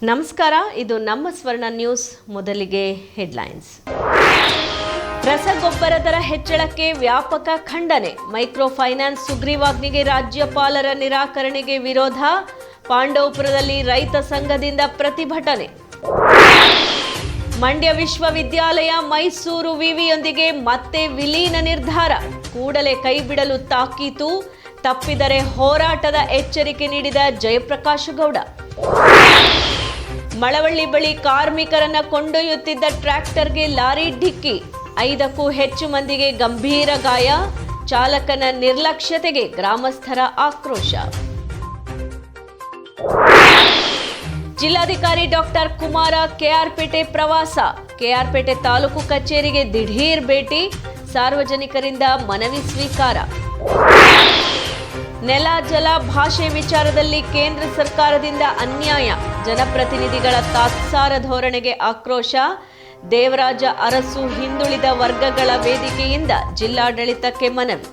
ನಮಸ್ಕಾರ, ಇದು ನಮ್ಮ ಸ್ವರ್ಣ ನ್ಯೂಸ್. ಮೊದಲಿಗೆ ಹೆಡ್ಲೈನ್ಸ್. ರಸಗೊಬ್ಬರ ದರ ಹೆಚ್ಚಳಕ್ಕೆ ವ್ಯಾಪಕ ಖಂಡನೆ. ಮೈಕ್ರೋ ಫೈನಾನ್ಸ್ ಸುಗ್ರೀವಾಜ್ಞೆಗೆ ರಾಜ್ಯಪಾಲರ ನಿರಾಕರಣೆಗೆ ವಿರೋಧ. ಪಾಂಡವಪುರದಲ್ಲಿ ರೈತ ಸಂಘದಿಂದ ಪ್ರತಿಭಟನೆ. ಮಂಡ್ಯ ವಿಶ್ವವಿದ್ಯಾಲಯ ಮೈಸೂರು ವಿವಿಯೊಂದಿಗೆ ಮತ್ತೆ ವಿಲೀನ ನಿರ್ಧಾರ. ಕೂಡಲೇ ಕೈಬಿಡಲು ತಾಕೀತು. ತಪ್ಪಿದರೆ ಹೋರಾಟದ ಎಚ್ಚರಿಕೆ ನೀಡಿದ ಜಯಪ್ರಕಾಶ ಗೌಡ. ಮಳವಳ್ಳಿ ಬಳಿ ಕಾರ್ಮಿಕರನ್ನ ಕೊಂಡೊಯ್ಯುತ್ತಿದ್ದ ಟ್ರ್ಯಾಕ್ಟರ್ಗೆ ಲಾರಿ ಡಿಕ್ಕಿ. 5ಕ್ಕೂ ಹೆಚ್ಚು ಮಂದಿಗೆ ಗಂಭೀರ ಗಾಯ. ಚಾಲಕನ ನಿರ್ಲಕ್ಷ್ಯತೆಗೆ ಗ್ರಾಮಸ್ಥರ ಆಕ್ರೋಶ. ಜಿಲ್ಲಾಧಿಕಾರಿ ಡಾಕ್ಟರ್ ಕುಮಾರ ಕೆಆರ್ಪೇಟೆ ಪ್ರವಾಸ. ಕೆಆರ್ಪೇಟೆ ತಾಲೂಕು ಕಚೇರಿಗೆ ದಿಢೀರ್ ಭೇಟಿ. ಸಾರ್ವಜನಿಕರಿಂದ ಮನವಿ ಸ್ವೀಕಾರ. ನೆಲ, ಜಲ, ಭಾಷೆ ವಿಚಾರದಲ್ಲಿ ಕೇಂದ್ರ ಸರ್ಕಾರದಿಂದ ಅನ್ಯಾಯ. ಜನಪ್ರತಿನಿಧಿಗಳ ತಾತ್ಸಾರ ಧೋರಣೆಗೆ ಆಕ್ರೋಶ. ದೇವರಾಜ ಅರಸು ಹಿಂದುಳಿದ ವರ್ಗಗಳ ವೇದಿಕೆಯಿಂದ ಜಿಲ್ಲಾಡಳಿತಕ್ಕೆ ಮನವಿ.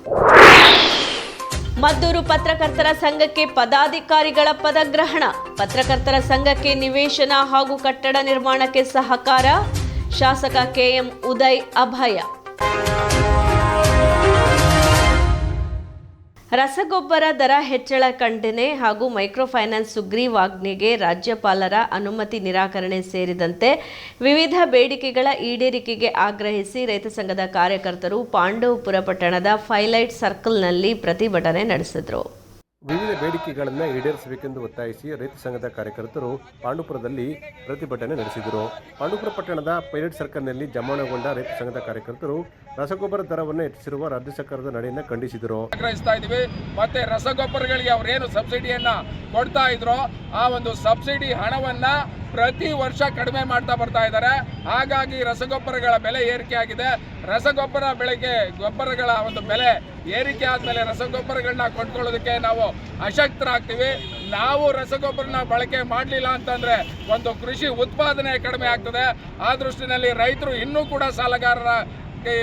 ಮದ್ದೂರು ಪತ್ರಕರ್ತರ ಸಂಘಕ್ಕೆ ಪದಾಧಿಕಾರಿಗಳ ಪದಗ್ರಹಣ. ಪತ್ರಕರ್ತರ ಸಂಘಕ್ಕೆ ನಿವೇಶನ ಹಾಗೂ ಕಟ್ಟಡ ನಿರ್ಮಾಣಕ್ಕೆ ಸಹಕಾರ. ಶಾಸಕ ಕೆಎಂ ಉದಯ್ ಅಭಯ. ರಸಗೊಬ್ಬರ ದರ ಹೆಚ್ಚಳ ಖಂಡನೆ ಹಾಗೂ ಮೈಕ್ರೋ ಫೈನಾನ್ಸ್ ಸುಗ್ರೀವಾಜ್ಞೆಗೆ ರಾಜ್ಯಪಾಲರ ಅನುಮತಿ ನಿರಾಕರಣೆ ಸೇರಿದಂತೆ ವಿವಿಧ ಬೇಡಿಕೆಗಳ ಈಡೇರಿಕೆಗೆ ಆಗ್ರಹಿಸಿ ರೈತ ಸಂಘದ ಕಾರ್ಯಕರ್ತರು ಪಾಂಡವಪುರ ಪಟ್ಟಣದ ಫೈಲೈಟ್ ಸರ್ಕಲ್ನಲ್ಲಿ ಪ್ರತಿಭಟನೆ ನಡೆಸಿದರು. ವಿವಿಧ ಬೇಡಿಕೆಗಳನ್ನು ಈಡೇರಿಸಬೇಕೆಂದು ಒತ್ತಾಯಿಸಿ ರೈತ ಸಂಘದ ಕಾರ್ಯಕರ್ತರು ಪಾಂಡವಪುರದಲ್ಲಿ ಪ್ರತಿಭಟನೆ ನಡೆಸಿದರು. ಪಾಂಡವಪುರ ಪಟ್ಟಣದ ಪೈಲಟ್ ಸರ್ಕಲ್ನಲ್ಲಿ ಜಮಾವಣೆಗೊಂಡ ರೈತ ಸಂಘದ ಕಾರ್ಯಕರ್ತರು ರಸಗೊಬ್ಬರ ದರವನ್ನು ಹೆಚ್ಚಿಸಿರುವ ರಾಜ್ಯ ಸರ್ಕಾರದ ನಡೆಯನ್ನು ಖಂಡಿಸಿದರು. ಆಗ್ರಹಿಸ್ತಾ ಇದ್ದೀವಿ. ಮತ್ತೆ ರಸಗೊಬ್ಬರಗಳಿಗೆ ಅವರೇನು ಸಬ್ಸಿಡಿಯನ್ನ ಕೊಡ್ತಾ ಇದ್ರೋ ಆ ಒಂದು ಸಬ್ಸಿಡಿ ಹಣವನ್ನ ಪ್ರತಿ ವರ್ಷ ಕಡಿಮೆ ಮಾಡ್ತಾ ಬರ್ತಾ ಇದ್ದಾರೆ. ಹಾಗಾಗಿ ರಸಗೊಬ್ಬರಗಳ ಬೆಲೆ ಏರಿಕೆ ಆಗಿದೆ. ರಸಗೊಬ್ಬರ ಬೆಳೆಗೆ ಗೊಬ್ಬರಗಳ ಒಂದು ಬೆಲೆ ಏರಿಕೆ ಆದಮೇಲೆ ರಸಗೊಬ್ಬರಗಳನ್ನ ಕೊಂಡ್ಕೊಳ್ಳೋದಕ್ಕೆ ನಾವು ಅಶಕ್ತರಾಗ್ತೀವಿ. ನಾವು ರಸಗೊಬ್ಬರನ ಬಳಕೆ ಮಾಡಲಿಲ್ಲ ಅಂತಂದ್ರೆ ಒಂದು ಕೃಷಿ ಉತ್ಪಾದನೆ ಕಡಿಮೆ ಆಗ್ತದೆ. ಆ ದೃಷ್ಟಿನಲ್ಲಿ ರೈತರು ಇನ್ನೂ ಕೂಡ ಸಾಲಗಾರರ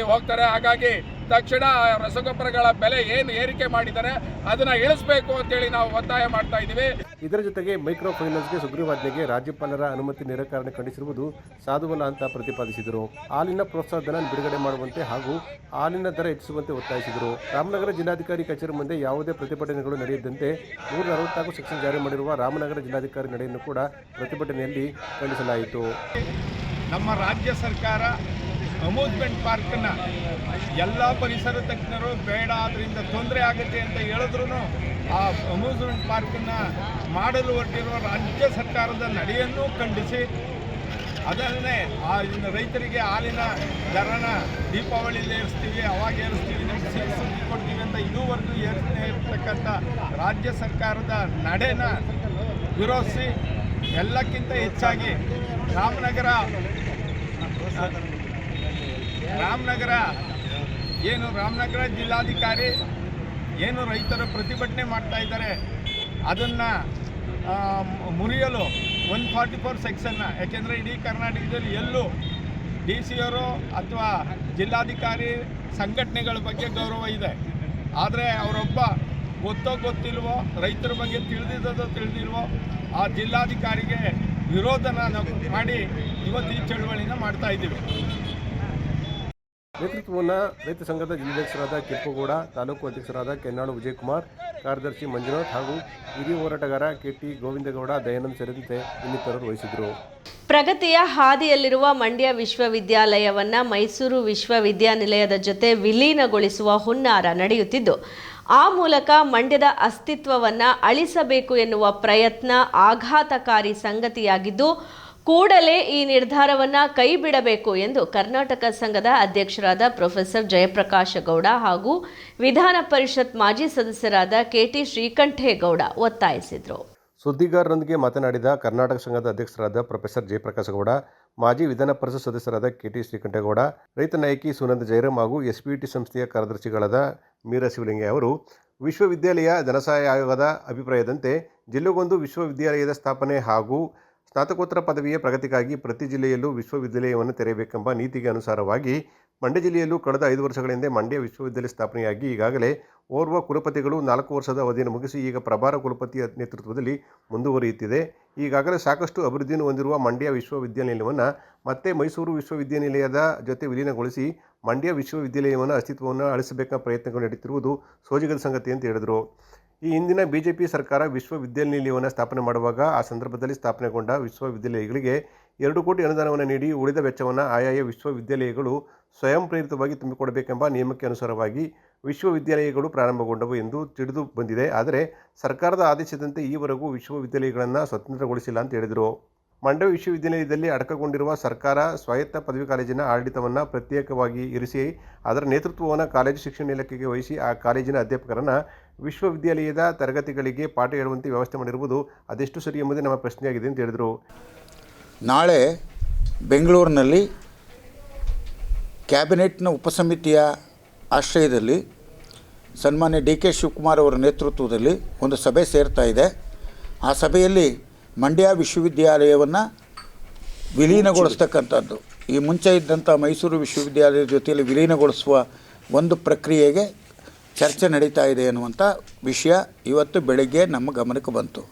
ಹೋಗ್ತಾರೆ. ಹಾಗಾಗಿ ತಕ್ಷಣ ರಸಗೊಬ್ಬರಗಳ ಬೆಲೆ ಏನು ಏರಿಕೆ ಮಾಡಿದ್ದಾರೆ ಅದನ್ನ ಇಳಿಸಬೇಕು ಅಂತೇಳಿ ನಾವು ಒತ್ತಾಯ ಮಾಡ್ತಾ ಇದ್ದೀವಿ. ಇದರ ಜೊತೆಗೆ ಮೈಕ್ರೋ ಫೈನಾನ್ಸ್ಗೆ ಸುಗ್ರೀವಾಜ್ಞೆಗೆ ರಾಜ್ಯಪಾಲರ ಅನುಮತಿ ನಿರಾಕರಣೆ ಖಂಡಿಸಿರುವುದು ಸಾಧುವಲ್ಲ ಅಂತ ಪ್ರತಿಪಾದಿಸಿದರು. ಹಾಲಿನ ಪ್ರೋತ್ಸಾಹಧನ ಬಿಡುಗಡೆ ಮಾಡುವಂತೆ ಹಾಗೂ ಹಾಲಿನ ದರ ಹೆಚ್ಚಿಸುವಂತೆ ಒತ್ತಾಯಿಸಿದರು. ರಾಮನಗರ ಜಿಲ್ಲಾಧಿಕಾರಿ ಕಚೇರಿ ಮುಂದೆ ಯಾವುದೇ ಪ್ರತಿಭಟನೆಗಳು ನಡೆಯದಂತೆ 164 ಸೆಕ್ಷನ್ ಜಾರಿ ಮಾಡಿರುವ ರಾಮನಗರ ಜಿಲ್ಲಾಧಿಕಾರಿ ನಡೆಯನ್ನು ಕೂಡ ಪ್ರತಿಭಟನೆಯಲ್ಲಿ ಖಂಡಿಸಲಾಯಿತು. ನಮ್ಮ ರಾಜ್ಯ ಸರ್ಕಾರ ಅಮ್ಯೂಸ್ಮೆಂಟ್ ಪಾರ್ಕನ್ನು ಎಲ್ಲ ಪರಿಸರ ತಜ್ಞರು ಬೇಡ, ಅದರಿಂದ ತೊಂದರೆ ಆಗುತ್ತೆ ಅಂತ ಹೇಳಿದ್ರು ಆ ಅಮ್ಯೂಸ್ಮೆಂಟ್ ಪಾರ್ಕನ್ನು ಮಾಡಲು ಹೊರಟಿರುವ ರಾಜ್ಯ ಸರ್ಕಾರದ ನಡೆಯನ್ನು ಖಂಡಿಸಿ ಅದನ್ನೇ ರೈತರಿಗೆ ಹಾಲಿನ ದರನ ದೀಪಾವಳಿಯಲ್ಲಿ ಏರಿಸ್ತೀವಿ, ಅವಾಗ ಏರಿಸ್ತೀವಿ, ನಿಮ್ಗೆ ಸಿಹಿ ಕೊಡ್ತೀವಿ ಅಂತ ಇದುವರೆಗೂ ಏರಿಸದೇ ಇರತಕ್ಕಂಥ ರಾಜ್ಯ ಸರ್ಕಾರದ ನಡೆನ ವಿರೋಧಿಸಿ ಎಲ್ಲಕ್ಕಿಂತ ಹೆಚ್ಚಾಗಿ ರಾಮನಗರ ಜಿಲ್ಲಾಧಿಕಾರಿ ಏನು ರೈತರು ಪ್ರತಿಭಟನೆ ಮಾಡ್ತಾ ಇದ್ದಾರೆ ಅದನ್ನು ಮುರಿಯಲು 144 ಸೆಕ್ಷನ್ನ, ಯಾಕೆಂದರೆ ಇಡೀ ಕರ್ನಾಟಕದಲ್ಲಿ ಎಲ್ಲೂ ಡಿ ಸಿ ಅವರು ಅಥವಾ ಜಿಲ್ಲಾಧಿಕಾರಿ ಸಂಘಟನೆಗಳ ಬಗ್ಗೆ ಗೌರವ ಇದೆ. ಆದರೆ ಅವರೊಬ್ಬ ಗೊತ್ತಿಲ್ವೋ, ರೈತರ ಬಗ್ಗೆ ತಿಳಿದಿಲ್ವೋ ಆ ಜಿಲ್ಲಾಧಿಕಾರಿಗೆ ವಿರೋಧನ ಮಾಡಿ ಇವತ್ತು ಈ ಚಳವಳಿನ ಮಾಡ್ತಾ ಇದ್ದೀವಿ. ನೇತೃತ್ವವನ್ನು ರೈತ ಸಂಘದ ಜಿಲ್ಲಾಧ್ಯಕ್ಷರಾದ ಕೆಂಪೇಗೌಡ, ತಾಲೂಕು ಅಧ್ಯಕ್ಷರಾದ ಕೆನ್ನಾಳು ವಿಜಯಕುಮಾರ್, ಕಾರ್ಯದರ್ಶಿ ಮಂಜುನಾಥ್ ಹಾಗೂ ಹಿರಿಯ ಹೋರಾಟಗಾರ ಕೆಟಿ ಗೋವಿಂದಗೌಡ, ದಯಾನಂದ್ ಸೇರಿದಂತೆ ಇನ್ನಿತರರು ವಹಿಸಿದರು. ಪ್ರಗತಿಯ ಹಾದಿಯಲ್ಲಿರುವ ಮಂಡ್ಯ ವಿಶ್ವವಿದ್ಯಾಲಯವನ್ನ ಮೈಸೂರು ವಿಶ್ವವಿದ್ಯಾನಿಲಯದ ಜೊತೆ ವಿಲೀನಗೊಳಿಸುವ ಹುನ್ನಾರ ನಡೆಯುತ್ತಿದ್ದು, ಆ ಮೂಲಕ ಮಂಡ್ಯದ ಅಸ್ತಿತ್ವವನ್ನು ಅಳಿಸಬೇಕು ಎನ್ನುವ ಪ್ರಯತ್ನ ಆಘಾತಕಾರಿ ಸಂಗತಿಯಾಗಿದ್ದು, ಕೂಡಲೇ ಈ ನಿರ್ಧಾರವನ್ನು ಕೈಬಿಡಬೇಕು ಎಂದು ಕರ್ನಾಟಕ ಸಂಘದ ಅಧ್ಯಕ್ಷರಾದ ಪ್ರೊಫೆಸರ್ ಜಯಪ್ರಕಾಶ ಗೌಡ ಹಾಗೂ ವಿಧಾನ ಪರಿಷತ್ ಮಾಜಿ ಸದಸ್ಯರಾದ ಕೆಟಿ ಶ್ರೀಕಂಠೇಗೌಡ ಒತ್ತಾಯಿಸಿದರು. ಸುದ್ದಿಗಾರರೊಂದಿಗೆ ಮಾತನಾಡಿದ ಕರ್ನಾಟಕ ಸಂಘದ ಅಧ್ಯಕ್ಷರಾದ ಪ್ರೊಫೆಸರ್ ಜಯಪ್ರಕಾಶ ಗೌಡ, ಮಾಜಿ ವಿಧಾನ ಪರಿಷತ್ ಸದಸ್ಯರಾದ ಕೆಟಿ ಶ್ರೀಕಂಠೇಗೌಡ, ರೈತ ನಾಯಕಿ ಸುನಂದ ಜಯರಾಮ್ ಹಾಗೂ ಎಸ್ಪಿಟಿ ಸಂಸ್ಥೆಯ ಕಾರ್ಯದರ್ಶಿಗಳಾದ ಮೀರಾ ಶಿವಲಿಂಗಯ್ಯ ಅವರು ವಿಶ್ವವಿದ್ಯಾಲಯ ಧನಸಹಾಯ ಆಯೋಗದ ಅಭಿಪ್ರಾಯದಂತೆ ಜಿಲ್ಲೆಗೊಂದು ವಿಶ್ವವಿದ್ಯಾಲಯದ ಸ್ಥಾಪನೆ ಹಾಗೂ ಸ್ನಾತಕೋತ್ತರ ಪದವಿಯ ಪ್ರಗತಿಗಾಗಿ ಪ್ರತಿ ಜಿಲ್ಲೆಯಲ್ಲೂ ವಿಶ್ವವಿದ್ಯಾಲಯವನ್ನು ತೆರೆಯಬೇಕೆಂಬ ನೀತಿಗೆ ಅನುಸಾರವಾಗಿ ಮಂಡ್ಯ ಜಿಲ್ಲೆಯಲ್ಲೂ ಕಳೆದ 5 ವರ್ಷಗಳ ಹಿಂದೆ ಮಂಡ್ಯ ವಿಶ್ವವಿದ್ಯಾಲಯ ಸ್ಥಾಪನೆಯಾಗಿ ಈಗಾಗಲೇ ಓರ್ವ ಕುಲಪತಿಗಳು 4 ವರ್ಷದ ಅವಧಿಯನ್ನು ಮುಗಿಸಿ ಈಗ ಪ್ರಭಾರ ಕುಲಪತಿ ನೇತೃತ್ವದಲ್ಲಿ ಮುಂದುವರಿಯುತ್ತಿದೆ. ಈಗಾಗಲೇ ಸಾಕಷ್ಟು ಅಭಿವೃದ್ಧಿಯನ್ನು ಹೊಂದಿರುವ ಮಂಡ್ಯ ವಿಶ್ವವಿದ್ಯಾನಿಲಯವನ್ನು ಮತ್ತೆ ಮೈಸೂರು ವಿಶ್ವವಿದ್ಯಾನಿಲಯದ ಜೊತೆ ವಿಲೀನಗೊಳಿಸಿ ಮಂಡ್ಯ ವಿಶ್ವವಿದ್ಯಾಲಯವನ್ನು ಅಸ್ತಿತ್ವವನ್ನು ಅಳಿಸಬೇಕಾದ ಪ್ರಯತ್ನಗಳು ನಡೆಯುತ್ತಿರುವುದು ಸೋಜಿಗದ ಸಂಗತಿ ಅಂತ ಹೇಳಿದರು. ಈ ಹಿಂದಿನ ಬಿಜೆಪಿ ಸರ್ಕಾರ ವಿಶ್ವವಿದ್ಯಾನಿಲಯವನ್ನು ಸ್ಥಾಪನೆ ಮಾಡುವಾಗ ಆ ಸಂದರ್ಭದಲ್ಲಿ ಸ್ಥಾಪನೆಗೊಂಡ ವಿಶ್ವವಿದ್ಯಾಲಯಗಳಿಗೆ 2 ಕೋಟಿ ಅನುದಾನವನ್ನು ನೀಡಿ ಉಳಿದ ವೆಚ್ಚವನ್ನು ಆಯಾಯ ವಿಶ್ವವಿದ್ಯಾಲಯಗಳು ಸ್ವಯಂ ಪ್ರೇರಿತವಾಗಿ ತುಂಬಿಕೊಡಬೇಕೆಂಬ ನಿಯಮಕ್ಕೆ ಅನುಸಾರವಾಗಿ ವಿಶ್ವವಿದ್ಯಾಲಯಗಳು ಪ್ರಾರಂಭಗೊಂಡವು ಎಂದು ತಿಳಿದು ಬಂದಿದೆ. ಆದರೆ ಸರ್ಕಾರದ ಆದೇಶದಂತೆ ಈವರೆಗೂ ವಿಶ್ವವಿದ್ಯಾಲಯಗಳನ್ನು ಸ್ವತಂತ್ರಗೊಳಿಸಿಲ್ಲ ಅಂತ ಹೇಳಿದರು. ಮಂಡ್ಯ ವಿಶ್ವವಿದ್ಯಾನಿಲಯದಲ್ಲಿ ಅಡಕಗೊಂಡಿರುವ ಸರ್ಕಾರ ಸ್ವಾಯತ್ತ ಪದವಿ ಕಾಲೇಜಿನ ಆಡಳಿತವನ್ನು ಪ್ರತ್ಯೇಕವಾಗಿ ಇರಿಸಿ ಅದರ ನೇತೃತ್ವವನ್ನು ಕಾಲೇಜು ಶಿಕ್ಷಣ ಇಲಾಖೆಗೆ ವಹಿಸಿ ಆ ಕಾಲೇಜಿನ ಅಧ್ಯಾಪಕರನ್ನು ವಿಶ್ವವಿದ್ಯಾಲಯದ ತರಗತಿಗಳಿಗೆ ಪಾಠ ಹೇಳುವಂತೆ ವ್ಯವಸ್ಥೆ ಮಾಡಿರುವುದು ಅದೆಷ್ಟು ಸರಿ ಎಂಬುದೇ ನಮ್ಮ ಪ್ರಶ್ನೆಯಾಗಿದೆ ಅಂತ ಹೇಳಿದರು. ನಾಳೆ ಬೆಂಗಳೂರಿನಲ್ಲಿ ಕ್ಯಾಬಿನೆಟ್ನ ಉಪಸಮಿತಿಯ ಆಶ್ರಯದಲ್ಲಿ ಸನ್ಮಾನ್ಯ ಡಿ.ಕೆ. ಶಿವಕುಮಾರ್ ಅವರ ನೇತೃತ್ವದಲ್ಲಿ ಒಂದು ಸಭೆ ಸೇರ್ತಾ ಇದೆ. ಆ ಸಭೆಯಲ್ಲಿ ಮಂಡ್ಯ ವಿಶ್ವವಿದ್ಯಾಲಯವನ್ನು ವಿಲೀನಗೊಳಿಸ್ತಕ್ಕಂಥದ್ದು, ಈ ಮುಂಚೆ ಇದ್ದಂಥ ಮೈಸೂರು ವಿಶ್ವವಿದ್ಯಾಲಯದ ಜೊತೆಯಲ್ಲಿ ವಿಲೀನಗೊಳಿಸುವ ಒಂದು ಪ್ರಕ್ರಿಯೆಗೆ ಚರ್ಚೆ ನಡೀತಾ ಇದೆ ಅನ್ನುವಂಥ ವಿಷಯ ಇವತ್ತು ಬೆಳಗ್ಗೆ ನಮ್ಮ ಗಮನಕ್ಕೆ ಬಂತು.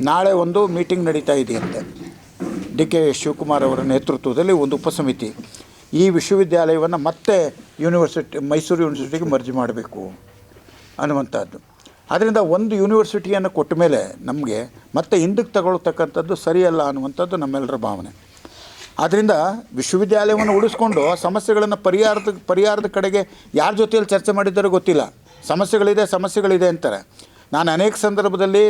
ನಾಳೆ ಒಂದು ಮೀಟಿಂಗ್ ನಡೀತಾ ಇದೆಯಂತೆ. ಡಿ.ಕೆ. ಶಿವಕುಮಾರ್ ಅವರ ನೇತೃತ್ವದಲ್ಲಿ ಒಂದು ಉಪಸಮಿತಿ ಈ ವಿಶ್ವವಿದ್ಯಾಲಯವನ್ನು ಮತ್ತೆ ಮೈಸೂರು ಯೂನಿವರ್ಸಿಟಿಗೆ ಮರ್ಜಿ ಮಾಡಬೇಕು ಅನ್ನುವಂಥದ್ದು. ಆದ್ದರಿಂದ ಒಂದು ಯೂನಿವರ್ಸಿಟಿಯನ್ನು ಕೊಟ್ಟ ಮೇಲೆ ನಮಗೆ ಮತ್ತೆ ಹಿಂದಕ್ಕೆ ತಗೊಳ್ತಕ್ಕಂಥದ್ದು ಸರಿಯಲ್ಲ ಅನ್ನುವಂಥದ್ದು ನಮ್ಮೆಲ್ಲರ ಭಾವನೆ. ಆದ್ದರಿಂದ ವಿಶ್ವವಿದ್ಯಾಲಯವನ್ನು ಉಳಿಸ್ಕೊಂಡು ಸಮಸ್ಯೆಗಳನ್ನು ಪರಿಹಾರದ ಕಡೆಗೆ ಯಾರ ಜೊತೆಯಲ್ಲಿ ಚರ್ಚೆ ಮಾಡಿದ್ದಾರೋ ಗೊತ್ತಿಲ್ಲ. ಸಮಸ್ಯೆಗಳಿದೆ ಅಂತಾರೆ. ನಾನು ಅನೇಕ ಸಂದರ್ಭದಲ್ಲಿ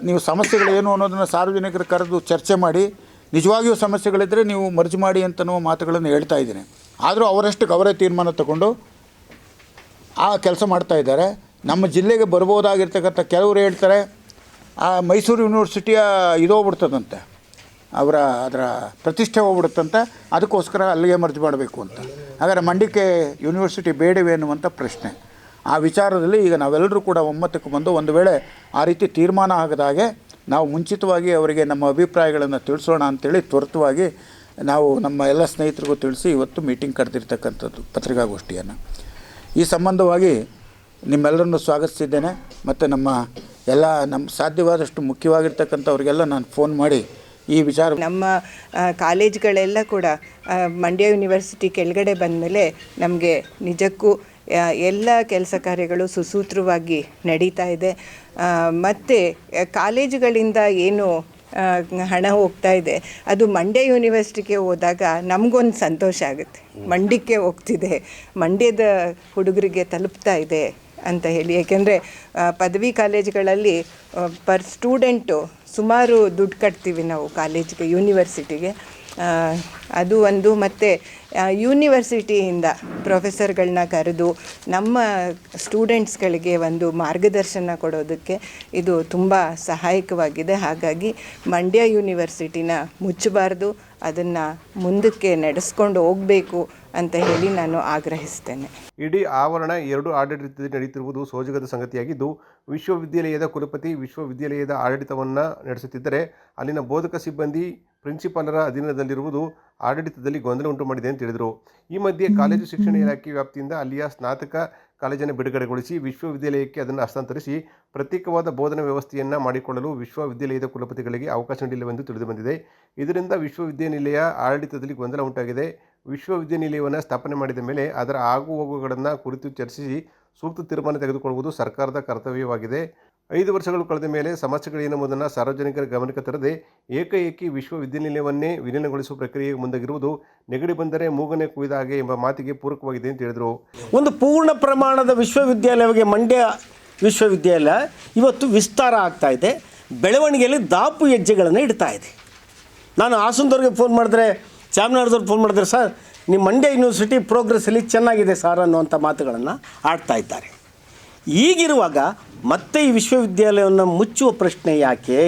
ನೀವು ಸಮಸ್ಯೆಗಳೇನು ಅನ್ನೋದನ್ನು ಸಾರ್ವಜನಿಕರು ಕರೆದು ಚರ್ಚೆ ಮಾಡಿ ನಿಜವಾಗಿಯೂ ಸಮಸ್ಯೆಗಳಿದ್ದರೆ ನೀವು ಮರ್ಜಿ ಮಾಡಿ ಅಂತನೋ ಮಾತುಗಳನ್ನು ಹೇಳ್ತಾ ಇದ್ದೀನಿ. ಆದರೂ ಅವರಷ್ಟಕ್ಕೆ ಅವರೇ ತೀರ್ಮಾನ ತಗೊಂಡು ಆ ಕೆಲಸ ಮಾಡ್ತಾ ಇದ್ದಾರೆ. ನಮ್ಮ ಜಿಲ್ಲೆಗೆ ಬರ್ಬೋದಾಗಿರ್ತಕ್ಕಂಥ ಕೆಲವರು ಹೇಳ್ತಾರೆ ಮೈಸೂರು ಯೂನಿವರ್ಸಿಟಿಯ ಹೋಗ್ಬಿಡ್ತದಂತೆ, ಅದರ ಪ್ರತಿಷ್ಠೆ ಹೋಗ್ಬಿಡುತ್ತಂತೆ, ಅದಕ್ಕೋಸ್ಕರ ಅಲ್ಲಿಗೆ ಮರ್ಜಿ ಮಾಡಬೇಕು ಅಂತ. ಹಾಗಾದರೆ ಮಂಡ್ಯಕ್ಕೆ ಯೂನಿವರ್ಸಿಟಿ ಬೇಡವೇ ಅನ್ನುವಂಥ ಪ್ರಶ್ನೆ. ಆ ವಿಚಾರದಲ್ಲಿ ಈಗ ನಾವೆಲ್ಲರೂ ಕೂಡ ಒಮ್ಮತಕ್ಕೆ ಬಂದು ಒಂದು ವೇಳೆ ಆ ರೀತಿ ತೀರ್ಮಾನ ಆಗದಾಗೆ ನಾವು ಮುಂಚಿತವಾಗಿ ಅವರಿಗೆ ನಮ್ಮ ಅಭಿಪ್ರಾಯಗಳನ್ನು ತಿಳಿಸೋಣ ಅಂಥೇಳಿ ತ್ವರಿತವಾಗಿ ನಾವು ನಮ್ಮ ಎಲ್ಲ ಸ್ನೇಹಿತರಿಗೂ ತಿಳಿಸಿ ಇವತ್ತು ಮೀಟಿಂಗ್ ಕರೆದಿರ್ತಕ್ಕಂಥದ್ದು, ಪತ್ರಿಕಾಗೋಷ್ಠಿಯನ್ನು. ಈ ಸಂಬಂಧವಾಗಿ ನಿಮ್ಮೆಲ್ಲರನ್ನು ಸ್ವಾಗತಿಸಿದ್ದೇನೆ. ಮತ್ತು ನಮ್ಮ ಸಾಧ್ಯವಾದಷ್ಟು ಮುಖ್ಯವಾಗಿರ್ತಕ್ಕಂಥವ್ರಿಗೆಲ್ಲ ನಾನು ಫೋನ್ ಮಾಡಿ ಈ ವಿಚಾರ ನಮ್ಮ ಕಾಲೇಜ್ಗಳೆಲ್ಲ ಕೂಡ ಮಂಡ್ಯ ಯೂನಿವರ್ಸಿಟಿ ಕೆಳಗಡೆ ಬಂದಮೇಲೆ ನಮಗೆ ನಿಜಕ್ಕೂ ಎಲ್ಲ ಕೆಲಸ ಕಾರ್ಯಗಳು ಸುಸೂತ್ರವಾಗಿ ನಡೀತಾ ಇದೆ. ಮತ್ತು ಕಾಲೇಜುಗಳಿಂದ ಏನು ಹಣ ಹೋಗ್ತಾ ಇದೆ ಅದು ಮಂಡ್ಯ ಯೂನಿವರ್ಸಿಟಿಗೆ ಹೋದಾಗ ನಮಗೊಂದು ಸಂತೋಷ ಆಗುತ್ತೆ. ಮಂಡ್ಯಕ್ಕೆ ಹೋಗ್ತಿದೆ, ಮಂಡ್ಯದ ಹುಡುಗರಿಗೆ ತಲುಪ್ತಾ ಇದೆ ಅಂತ ಹೇಳಿ. ಏಕೆಂದರೆ ಪದವಿ ಕಾಲೇಜುಗಳಲ್ಲಿ ಪರ್ ಸ್ಟೂಡೆಂಟು ಸುಮಾರು ದುಡ್ಡು ಕಟ್ತೀವಿ ನಾವು ಕಾಲೇಜಿಗೆ, ಯೂನಿವರ್ಸಿಟಿಗೆ. ಅದು ಒಂದು. ಮತ್ತು ಯೂನಿವರ್ಸಿಟಿಯಿಂದ ಪ್ರೊಫೆಸರ್ಗಳನ್ನ ಕರೆದು ನಮ್ಮ ಸ್ಟೂಡೆಂಟ್ಸ್ಗಳಿಗೆ ಒಂದು ಮಾರ್ಗದರ್ಶನ ಕೊಡೋದಕ್ಕೆ ಇದು ತುಂಬ ಸಹಾಯಕವಾಗಿದೆ. ಹಾಗಾಗಿ ಮಂಡ್ಯ ಯೂನಿವರ್ಸಿಟಿನ ಮುಚ್ಚಬಾರ್ದು, ಅದನ್ನು ಮುಂದಕ್ಕೆ ನಡೆಸ್ಕೊಂಡು ಹೋಗಬೇಕು ಅಂತ ಹೇಳಿ ನಾನು ಆಗ್ರಹಿಸ್ತೇನೆ. ಇಡೀ ಆವರಣ 2 ಆಡಳಿತದಲ್ಲಿ ನಡೆಯುತ್ತಿರುವುದು ಸೋಜಿಗದ ಸಂಗತಿಯಾಗಿದ್ದು, ವಿಶ್ವವಿದ್ಯಾಲಯದ ಕುಲಪತಿ ವಿಶ್ವವಿದ್ಯಾಲಯದ ಆಡಳಿತವನ್ನು ನಡೆಸುತ್ತಿದ್ದರೆ ಅಲ್ಲಿನ ಬೋಧಕ ಸಿಬ್ಬಂದಿ ಪ್ರಿನ್ಸಿಪಾಲರ ಅಧೀನದಲ್ಲಿರುವುದು ಆಡಳಿತದಲ್ಲಿ ಗೊಂದಲ ಉಂಟು ಮಾಡಿದೆ ಅಂತ ಹೇಳಿದರು. ಈ ಮಧ್ಯೆ ಕಾಲೇಜು ಶಿಕ್ಷಣ ಇಲಾಖೆ ವ್ಯಾಪ್ತಿಯಿಂದ ಅಲ್ಲಿಯ ಸ್ನಾತಕ ಕಾಲೇಜನ್ನು ಬಿಡುಗಡೆಗೊಳಿಸಿ ವಿಶ್ವವಿದ್ಯಾಲಯಕ್ಕೆ ಅದನ್ನು ಹಸ್ತಾಂತರಿಸಿ ಪ್ರತ್ಯೇಕವಾದ ಬೋಧನಾ ವ್ಯವಸ್ಥೆಯನ್ನು ಮಾಡಿಕೊಳ್ಳಲು ವಿಶ್ವವಿದ್ಯಾಲಯದ ಕುಲಪತಿಗಳಿಗೆ ಅವಕಾಶ ನೀಡಿಲ್ಲವೆಂದು ತಿಳಿದುಬಂದಿದೆ. ಇದರಿಂದ ವಿಶ್ವವಿದ್ಯಾನಿಲಯ ಆಡಳಿತದಲ್ಲಿ ಗೊಂದಲ ಉಂಟಾಗಿದೆ. ವಿಶ್ವವಿದ್ಯಾನಿಲಯವನ್ನು ಸ್ಥಾಪನೆ ಮಾಡಿದ ಮೇಲೆ ಅದರ ಆಗುಹೋಗುಗಳನ್ನು ಕುರಿತು ಚರ್ಚಿಸಿ ಸೂಕ್ತ ತೀರ್ಮಾನ ತೆಗೆದುಕೊಳ್ಳುವುದು ಸರ್ಕಾರದ ಕರ್ತವ್ಯವಾಗಿದೆ. 5 ವರ್ಷಗಳು ಕಳೆದ ಮೇಲೆ ಸಮಸ್ಯೆಗಳೇನೆಂಬುದನ್ನು ಸಾರ್ವಜನಿಕರ ಗಮನಕ್ಕೆ ತರದೆ ಏಕಾಏಕಿ ವಿಶ್ವವಿದ್ಯಾನಿಲಯವನ್ನೇ ವಿಲೀನಗೊಳಿಸುವ ಪ್ರಕ್ರಿಯೆಗೆ ಮುಂದಾಗಿರುವುದು ನೆಗಡಿ ಬಂದರೆ ಮೂಗನೆ ಕುಯ್ದ ಹಾಗೆ ಎಂಬ ಮಾತಿಗೆ ಪೂರಕವಾಗಿದೆ ಅಂತ ಹೇಳಿದರು. ಒಂದು ಪೂರ್ಣ ಪ್ರಮಾಣದ ವಿಶ್ವವಿದ್ಯಾಲಯವಾಗಿ ಮಂಡ್ಯ ವಿಶ್ವವಿದ್ಯಾಲಯ ಇವತ್ತು ವಿಸ್ತಾರ ಆಗ್ತಾ ಇದೆ, ಬೆಳವಣಿಗೆಯಲ್ಲಿ ದಾಪು ಹೆಜ್ಜೆಗಳನ್ನು ಇಡ್ತಾ ಇದೆ. ನಾನು ಹಾಸನದವ್ರಿಗೆ ಫೋನ್ ಮಾಡಿದ್ರೆ, ಚಾಮರಾಜದವ್ರಿಗೆ ಫೋನ್ ಮಾಡಿದ್ರೆ, ಸರ್ ನಿಮ್ಮ ಮಂಡ್ಯ ಯೂನಿವರ್ಸಿಟಿ ಪ್ರೋಗ್ರೆಸ್ಸಲ್ಲಿ ಚೆನ್ನಾಗಿದೆ ಸರ್ ಅನ್ನುವಂಥ ಮಾತುಗಳನ್ನು ಆಡ್ತಾ ಇದ್ದಾರೆ. ಈಗಿರುವಾಗ ಮತ್ತೆ ಈ ವಿಶ್ವವಿದ್ಯಾಲಯವನ್ನು ಮುಚ್ಚುವ ಪ್ರಶ್ನೆ ಯಾಕೆ?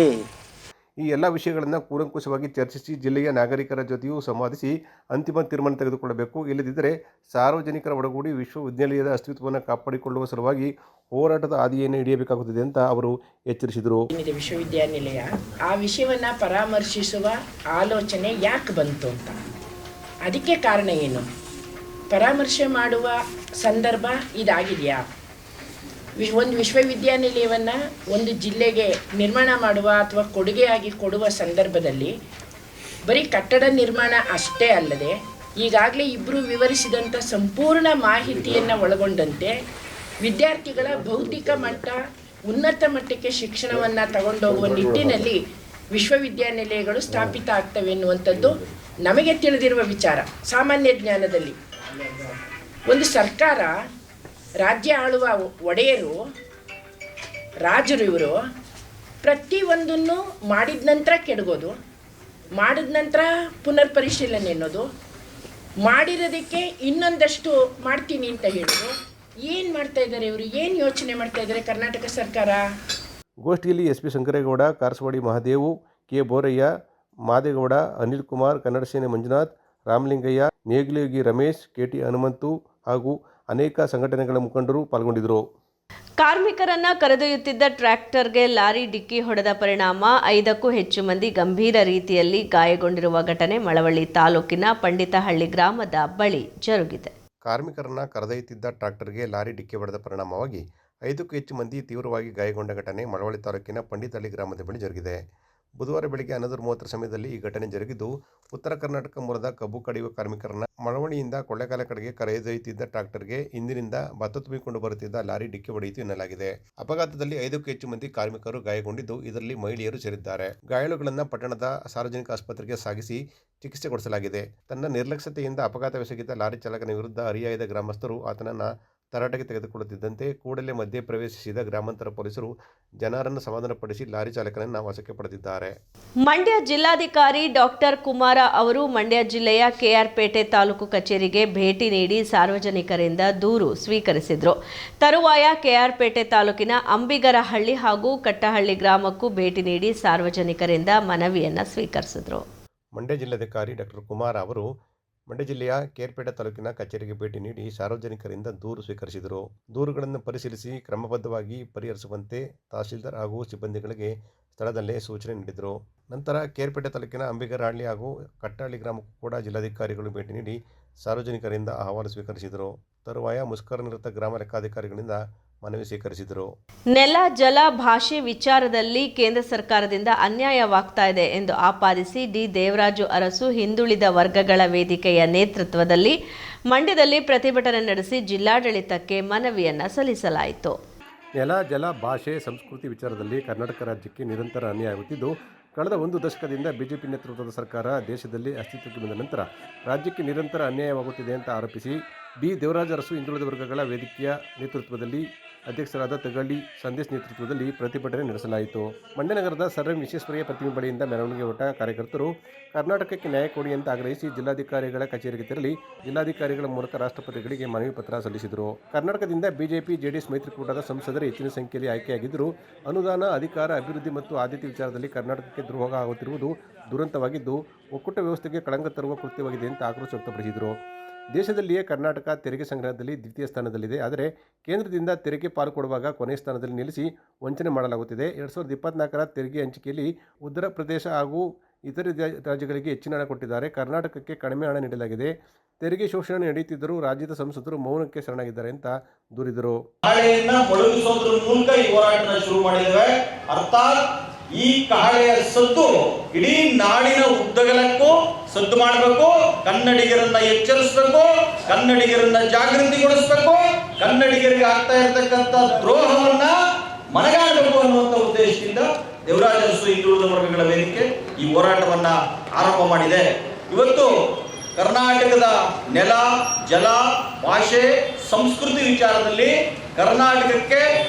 ಈ ಎಲ್ಲ ವಿಷಯಗಳನ್ನು ಕೂಲಂಕುಷವಾಗಿ ಚರ್ಚಿಸಿ ಜಿಲ್ಲೆಯ ನಾಗರಿಕರ ಜೊತೆಯೂ ಸಂವಾದಿಸಿ ಅಂತಿಮ ತೀರ್ಮಾನ ತೆಗೆದುಕೊಳ್ಳಬೇಕು. ಇಲ್ಲದಿದ್ದರೆ ಸಾರ್ವಜನಿಕರ ಒಡಗೂಡಿ ವಿಶ್ವವಿದ್ಯಾಲಯದ ಅಸ್ತಿತ್ವವನ್ನು ಕಾಪಾಡಿಕೊಳ್ಳುವ ಸಲುವಾಗಿ ಹೋರಾಟದ ಹಾದಿಯನ್ನು ಹಿಡಿಯಬೇಕಾಗುತ್ತದೆ ಅಂತ ಅವರು ಎಚ್ಚರಿಸಿದರು. ವಿಶ್ವವಿದ್ಯಾನಿಲಯ ಆ ವಿಷಯವನ್ನು ಪರಾಮರ್ಶಿಸುವ ಆಲೋಚನೆ ಯಾಕೆ ಬಂತು ಅಂತ, ಅದಕ್ಕೆ ಕಾರಣ ಏನು? ಪರಾಮರ್ಶೆ ಮಾಡುವ ಸಂದರ್ಭ ಇದಾಗಿದೆಯಾ? ಒಂದು ವಿಶ್ವವಿದ್ಯಾನಿಲಯವನ್ನು ಒಂದು ಜಿಲ್ಲೆಗೆ ನಿರ್ಮಾಣ ಮಾಡುವ ಅಥವಾ ಕೊಡುಗೆಯಾಗಿ ಕೊಡುವ ಸಂದರ್ಭದಲ್ಲಿ ಬರೀ ಕಟ್ಟಡ ನಿರ್ಮಾಣ ಅಷ್ಟೇ ಅಲ್ಲದೆ ಈಗಾಗಲೇ ಇಬ್ಬರು ವಿವರಿಸಿದಂಥ ಸಂಪೂರ್ಣ ಮಾಹಿತಿಯನ್ನು ಒಳಗೊಂಡಂತೆ ವಿದ್ಯಾರ್ಥಿಗಳ ಭೌತಿಕ ಮಟ್ಟ ಉನ್ನತ ಮಟ್ಟಕ್ಕೆ ಶಿಕ್ಷಣವನ್ನು ತಗೊಂಡೋಗುವ ನಿಟ್ಟಿನಲ್ಲಿ ವಿಶ್ವವಿದ್ಯಾನಿಲಯಗಳು ಸ್ಥಾಪಿತ ಆಗ್ತವೆ ಎನ್ನುವಂಥದ್ದು ನಮಗೆ ತಿಳಿದಿರುವ ವಿಚಾರ. ಸಾಮಾನ್ಯ ಜ್ಞಾನದಲ್ಲಿ ಒಂದು ಸರ್ಕಾರ, ರಾಜ್ಯ ಆಳುವ ಒಡೆಯರು, ರಾಜರು ಇವರು ಪ್ರತಿಯೊಂದನ್ನು ಮಾಡಿದ ನಂತರ ಕೆಡಗೋದು, ಮಾಡಿದ ನಂತರ ಪುನರ್ ಪರಿಶೀಲನೆ ಅನ್ನೋದು, ಮಾಡಿರೋದಕ್ಕೆ ಇನ್ನೊಂದಷ್ಟು ಮಾಡ್ತೀನಿ ಅಂತ ಹೇಳೋದು. ಏನು ಮಾಡ್ತಾ ಇದ್ದಾರೆ ಇವರು? ಏನು ಯೋಚನೆ ಮಾಡ್ತಾ ಇದ್ದಾರೆ ಕರ್ನಾಟಕ ಸರ್ಕಾರ? ಗೋಷ್ಠಿಯಲ್ಲಿ S P Shankaregowda, Karasavadi Mahadevu, K Borayya, Madegowda, Anil Kumar, Kannada Sene Manjunath, Ramalingayya, Negilayogi Ramesh, KT Hanumanthu ಹಾಗೂ ಅನೇಕ ಸಂಘಟನೆಗಳ ಮುಖಂಡರು ಪಾಲ್ಗೊಂಡಿದ್ದರು. ಕಾರ್ಮಿಕರನ್ನ ಕರೆದೊಯ್ಯುತ್ತಿದ್ದ ಟ್ರ್ಯಾಕ್ಟರ್ಗೆ ಲಾರಿ ಡಿಕ್ಕಿ ಹೊಡೆದ ಪರಿಣಾಮ 5ಕ್ಕೂ ಹೆಚ್ಚು ಮಂದಿ ಗಂಭೀರ ರೀತಿಯಲ್ಲಿ ಗಾಯಗೊಂಡಿರುವ ಘಟನೆ ಮಳವಳ್ಳಿ ತಾಲೂಕಿನ ಪಂಡಿತಹಳ್ಳಿ ಗ್ರಾಮದ ಬಳಿ ಜರುಗಿದೆ. ಕಾರ್ಮಿಕರನ್ನ ಕರೆದೊಯ್ಯುತ್ತಿದ್ದ ಟ್ರ್ಯಾಕ್ಟರ್ಗೆ ಲಾರಿ ಡಿಕ್ಕಿ ಹೊಡೆದ ಪರಿಣಾಮವಾಗಿ 5ಕ್ಕೂ ಹೆಚ್ಚು ಮಂದಿ ತೀವ್ರವಾಗಿ ಗಾಯಗೊಂಡ ಘಟನೆ ಮಳವಳ್ಳಿ ತಾಲೂಕಿನ ಪಂಡಿತಹಳ್ಳಿ ಗ್ರಾಮದ ಬಳಿ ಜರುಗಿದೆ. ಬುಧವಾರ ಬೆಳಗ್ಗೆ 11:30 ಸಮಯದಲ್ಲಿ ಈ ಘಟನೆ ಜರುಗಿದ್ದು, ಉತ್ತರ ಕರ್ನಾಟಕ ಮೂಲದ ಕಬ್ಬು ಕಡಿಯುವ ಕಾರ್ಮಿಕರನ್ನ ಮಳವಳ್ಳಿಯಿಂದ ಕೊಳ್ಳೇಗಾಲ ಕಡೆಗೆ ಕರೆದೊಯ್ಯುತ್ತಿದ್ದ ಟ್ರ್ಯಾಕ್ಟರ್ಗೆ ಹಿಂದಿನಿಂದ ಭತ್ತ ತುಂಬಿಕೊಂಡು ಬರುತ್ತಿದ್ದ ಲಾರಿ ಡಿಕ್ಕಿ ಹೊಡೆಯಿತು ಎನ್ನಲಾಗಿದೆ. ಅಪಘಾತದಲ್ಲಿ 5ಕ್ಕೂ ಹೆಚ್ಚು ಮಂದಿ ಕಾರ್ಮಿಕರು ಗಾಯಗೊಂಡಿದ್ದು, ಇದರಲ್ಲಿ ಮಹಿಳೆಯರು ಸೇರಿದ್ದಾರೆ. ಗಾಯಾಳುಗಳನ್ನು ಪಟ್ಟಣದ ಸಾರ್ವಜನಿಕ ಆಸ್ಪತ್ರೆಗೆ ಸಾಗಿಸಿ ಚಿಕಿತ್ಸೆ ಕೊಡಿಸಲಾಗಿದೆ. ತನ್ನ ನಿರ್ಲಕ್ಷ್ಯತೆಯಿಂದ ಅಪಘಾತವೆಸಗಿದ್ದ ಲಾರಿ ಚಾಲಕನ ವಿರುದ್ಧ ಹರಿಯಾಯದ ಗ್ರಾಮಸ್ಥರು ಆತನನ್ನು ತರಾಟೆಗೆ ತೆಗೆದುಕೊಳ್ಳುತ್ತಿದ್ದಂತೆ ಕೂಡಲೇ ಮಧ್ಯೆ ಪ್ರವೇಶಿಸಿದ ಗ್ರಾಮಾಂತರ ಪೊಲೀಸರು ಜನರನ್ನು ಸಮಾಧಾನಪಡಿಸಿ ಲಾರಿ ಚಾಲಕನನ್ನು ವಶಕ್ಕೆ ಪಡೆದಿದ್ದಾರೆ. ಮಂಡ್ಯ ಜಿಲ್ಲಾಧಿಕಾರಿ ಡಾಕ್ಟರ್ ಕುಮಾರ ಅವರು ಮಂಡ್ಯ ಜಿಲ್ಲೆಯ ಕೆಆರ್ಪೇಟೆ ತಾಲೂಕು ಕಚೇರಿಗೆ ಭೇಟಿ ನೀಡಿ ಸಾರ್ವಜನಿಕರಿಂದ ದೂರು ಸ್ವೀಕರಿಸಿದರು. ತರುವಾಯ ಕೆಆರ್ಪೇಟೆ ತಾಲೂಕಿನ ಅಂಬಿಗರಹಳ್ಳಿ ಹಾಗೂ ಕಟ್ಟಹಳ್ಳಿ ಗ್ರಾಮಕ್ಕೂ ಭೇಟಿ ನೀಡಿ ಸಾರ್ವಜನಿಕರಿಂದ ಮನವಿಯನ್ನು ಸ್ವೀಕರಿಸಿದರು. ಮಂಡ್ಯ ಜಿಲ್ಲಾಧಿಕಾರಿ ಡಾಕ್ಟರ್ ಕುಮಾರ ಅವರು ಮಂಡ್ಯ ಜಿಲ್ಲೆಯ ಕೇರ್ಪೇಟೆ ತಾಲೂಕಿನ ಕಚೇರಿಗೆ ಭೇಟಿ ನೀಡಿ ಸಾರ್ವಜನಿಕರಿಂದ ದೂರು ಸ್ವೀಕರಿಸಿದರು. ದೂರುಗಳನ್ನು ಪರಿಶೀಲಿಸಿ ಕ್ರಮಬದ್ಧವಾಗಿ ಪರಿಹರಿಸುವಂತೆ ತಹಶೀಲ್ದಾರ್ ಹಾಗೂ ಸಿಬ್ಬಂದಿಗಳಿಗೆ ಸ್ಥಳದಲ್ಲೇ ಸೂಚನೆ ನೀಡಿದರು. ನಂತರ ಕೇರ್ಪೇಟೆ ತಾಲೂಕಿನ ಅಂಬಿಗರಹಳ್ಳಿ ಹಾಗೂ ಕಟ್ಟಹಳ್ಳಿ ಗ್ರಾಮಕ್ಕೂ ಕೂಡ ಜಿಲ್ಲಾಧಿಕಾರಿಗಳು ಭೇಟಿ ನೀಡಿ ಸಾರ್ವಜನಿಕರಿಂದ ಅಹವಾಲು ಸ್ವೀಕರಿಸಿದರು. ತರುವಾಯ ಮುಷ್ಕರನಿರತ ಗ್ರಾಮ ಲೆಕ್ಕಾಧಿಕಾರಿಗಳಿಂದ ಮನವಿ ಸ್ವೀಕರಿಸಿದರು. ನೆಲ, ಜಲ, ಭಾಷೆ ವಿಚಾರದಲ್ಲಿ ಕೇಂದ್ರ ಸರ್ಕಾರದಿಂದ ಅನ್ಯಾಯವಾಗ್ತಾ ಇದೆ ಎಂದು ಆಪಾದಿಸಿ ಡಿ ದೇವರಾಜು ಅರಸು ಹಿಂದುಳಿದ ವರ್ಗಗಳ ವೇದಿಕೆಯ ನೇತೃತ್ವದಲ್ಲಿ ಮಂಡ್ಯದಲ್ಲಿ ಪ್ರತಿಭಟನೆ ನಡೆಸಿ ಜಿಲ್ಲಾಡಳಿತಕ್ಕೆ ಮನವಿಯನ್ನು ಸಲ್ಲಿಸಲಾಯಿತು. ನೆಲ, ಜಲ, ಭಾಷೆ, ಸಂಸ್ಕೃತಿ ವಿಚಾರದಲ್ಲಿ ಕರ್ನಾಟಕ ರಾಜ್ಯಕ್ಕೆ ನಿರಂತರ ಅನ್ಯಾಯವಾಗುತ್ತಿದ್ದು, ಕಳೆದ 1 ದಶಕದಿಂದ ಬಿಜೆಪಿ ನೇತೃತ್ವದ ಸರ್ಕಾರ ದೇಶದಲ್ಲಿ ಅಸ್ತಿತ್ವಕ್ಕೆ ಬಂದ ನಂತರ ರಾಜ್ಯಕ್ಕೆ ನಿರಂತರ ಅನ್ಯಾಯವಾಗುತ್ತಿದೆ ಅಂತ ಆರೋಪಿಸಿ ಡಿ ದೇವರಾಜ ಅರಸು ಹಿಂದುಳಿದ ವರ್ಗಗಳ ವೇದಿಕೆಯ ನೇತೃತ್ವದಲ್ಲಿ ಅಧ್ಯಕ್ಷರಾದ ತಗಳ್ಳಿ ಸಂದೇಶ್ ನೇತೃತ್ವದಲ್ಲಿ ಪ್ರತಿಭಟನೆ ನಡೆಸಲಾಯಿತು. ಮಂಡ್ಯ ನಗರದ ಸರ್ ಎಂ ವಿಶ್ವೇಶ್ವರಯ್ಯ ಪ್ರತಿಮೆ ಬಳಿಯಿಂದ ಮೆರವಣಿಗೆ ಹೊರಟ ಕಾರ್ಯಕರ್ತರು ಕರ್ನಾಟಕಕ್ಕೆ ನ್ಯಾಯ ಕೊಡಿ ಅಂತ ಆಗ್ರಹಿಸಿ ಜಿಲ್ಲಾಧಿಕಾರಿಗಳ ಕಚೇರಿಗೆ ತೆರಳಿ ಜಿಲ್ಲಾಧಿಕಾರಿಗಳ ಮೂಲಕ ರಾಷ್ಟ್ರಪತಿಗಳಿಗೆ ಮನವಿ ಪತ್ರ ಸಲ್ಲಿಸಿದರು. ಕರ್ನಾಟಕದಿಂದ ಬಿಜೆಪಿ ಜೆಡಿಎಸ್ ಮೈತ್ರಿಕೂಟದ ಸಂಸದರು ಹೆಚ್ಚಿನ ಸಂಖ್ಯೆಯಲ್ಲಿ ಆಯ್ಕೆಯಾಗಿದ್ದರೂ ಅನುದಾನ, ಅಧಿಕಾರ, ಅಭಿವೃದ್ಧಿ ಮತ್ತು ಆದ್ಯತೆ ವಿಚಾರದಲ್ಲಿ ಕರ್ನಾಟಕಕ್ಕೆ ದ್ರೋಹ ಆಗುತ್ತಿರುವುದು ದುರಂತವಾಗಿದ್ದು, ಒಕ್ಕೂಟ ವ್ಯವಸ್ಥೆಗೆ ಕಳಂಕ ತರುವ ಕೃತ್ಯವಾಗಿದೆ ಅಂತ ಆಕ್ರೋಶ ವ್ಯಕ್ತಪಡಿಸಿದರು. ದೇಶದಲ್ಲಿಯೇ ಕರ್ನಾಟಕ ತೆರಿಗೆ ಸಂಗ್ರಹದಲ್ಲಿ ದ್ವಿತೀಯ ಸ್ಥಾನದಲ್ಲಿದೆ. ಆದರೆ ಕೇಂದ್ರದಿಂದ ತೆರಿಗೆ ಪಾಲು ಕೊಡುವಾಗ ಕೊನೆಯ ಸ್ಥಾನದಲ್ಲಿ ನಿಲ್ಲಿಸಿ ವಂಚನೆ ಮಾಡಲಾಗುತ್ತಿದೆ. 2024ರ ತೆರಿಗೆ ಹಂಚಿಕೆಯಲ್ಲಿ ಉತ್ತರ ಪ್ರದೇಶ ಹಾಗೂ ಇತರೆ ರಾಜ್ಯಗಳಿಗೆ ಹೆಚ್ಚಿನ ಹಣ ಕೊಟ್ಟಿದ್ದಾರೆ. ಕರ್ನಾಟಕಕ್ಕೆ ಕಡಿಮೆ ಹಣ ನೀಡಲಾಗಿದೆ. ತೆರಿಗೆ ಶೋಷಣೆ ನಡೆಯುತ್ತಿದ್ದರೂ ರಾಜ್ಯದ ಸಂಸದರು ಮೌನಕ್ಕೆ ಶರಣಾಗಿದ್ದಾರೆ ಅಂತ ದೂರಿದರು. ಮೊಳಗಿಸೋದ್ರ ಮೂಲಕ ಈ ಹೋರಾಟ ಶುರು ಮಾಡಿದ್ದೇವೆ. ಅರ್ಥಾತ್ ಈ ಕಹಳೆಯ ಸದ್ದು ಇಡೀ ನಾಡಿನ ಉದ್ದಗಲಕ್ಕೂ ಸದ್ದು ಮಾಡಬೇಕು, ಕನ್ನಡಿಗರನ್ನ ಎಚ್ಚರಿಸಬೇಕು, ಕನ್ನಡಿಗರನ್ನ ಜಾಗೃತಿಗೊಳಿಸಬೇಕು, ಕನ್ನಡಿಗರಿಗೆ ಆಗ್ತಾ ಇರತಕ್ಕಂಥ ದ್ರೋಹವನ್ನ ಮನಗಾಣಬೇಕು ಅನ್ನುವಂಥ ಉದ್ದೇಶದಿಂದ ದೇವರಾಜ ಅರಸು ಹಿಂದುಳಿದ ವರ್ಗಗಳ ವೇದಿಕೆ ಈ ಹೋರಾಟವನ್ನ ಆರಂಭ ಮಾಡಿದೆ. ಇವತ್ತು ಕರ್ನಾಟಕದ ನೆಲ, ಜಲ, ಭಾಷೆ, ಸಂಸ್ಕೃತಿ ವಿಚಾರದಲ್ಲಿ ಕರ್ನಾಟಕಕ್ಕೆ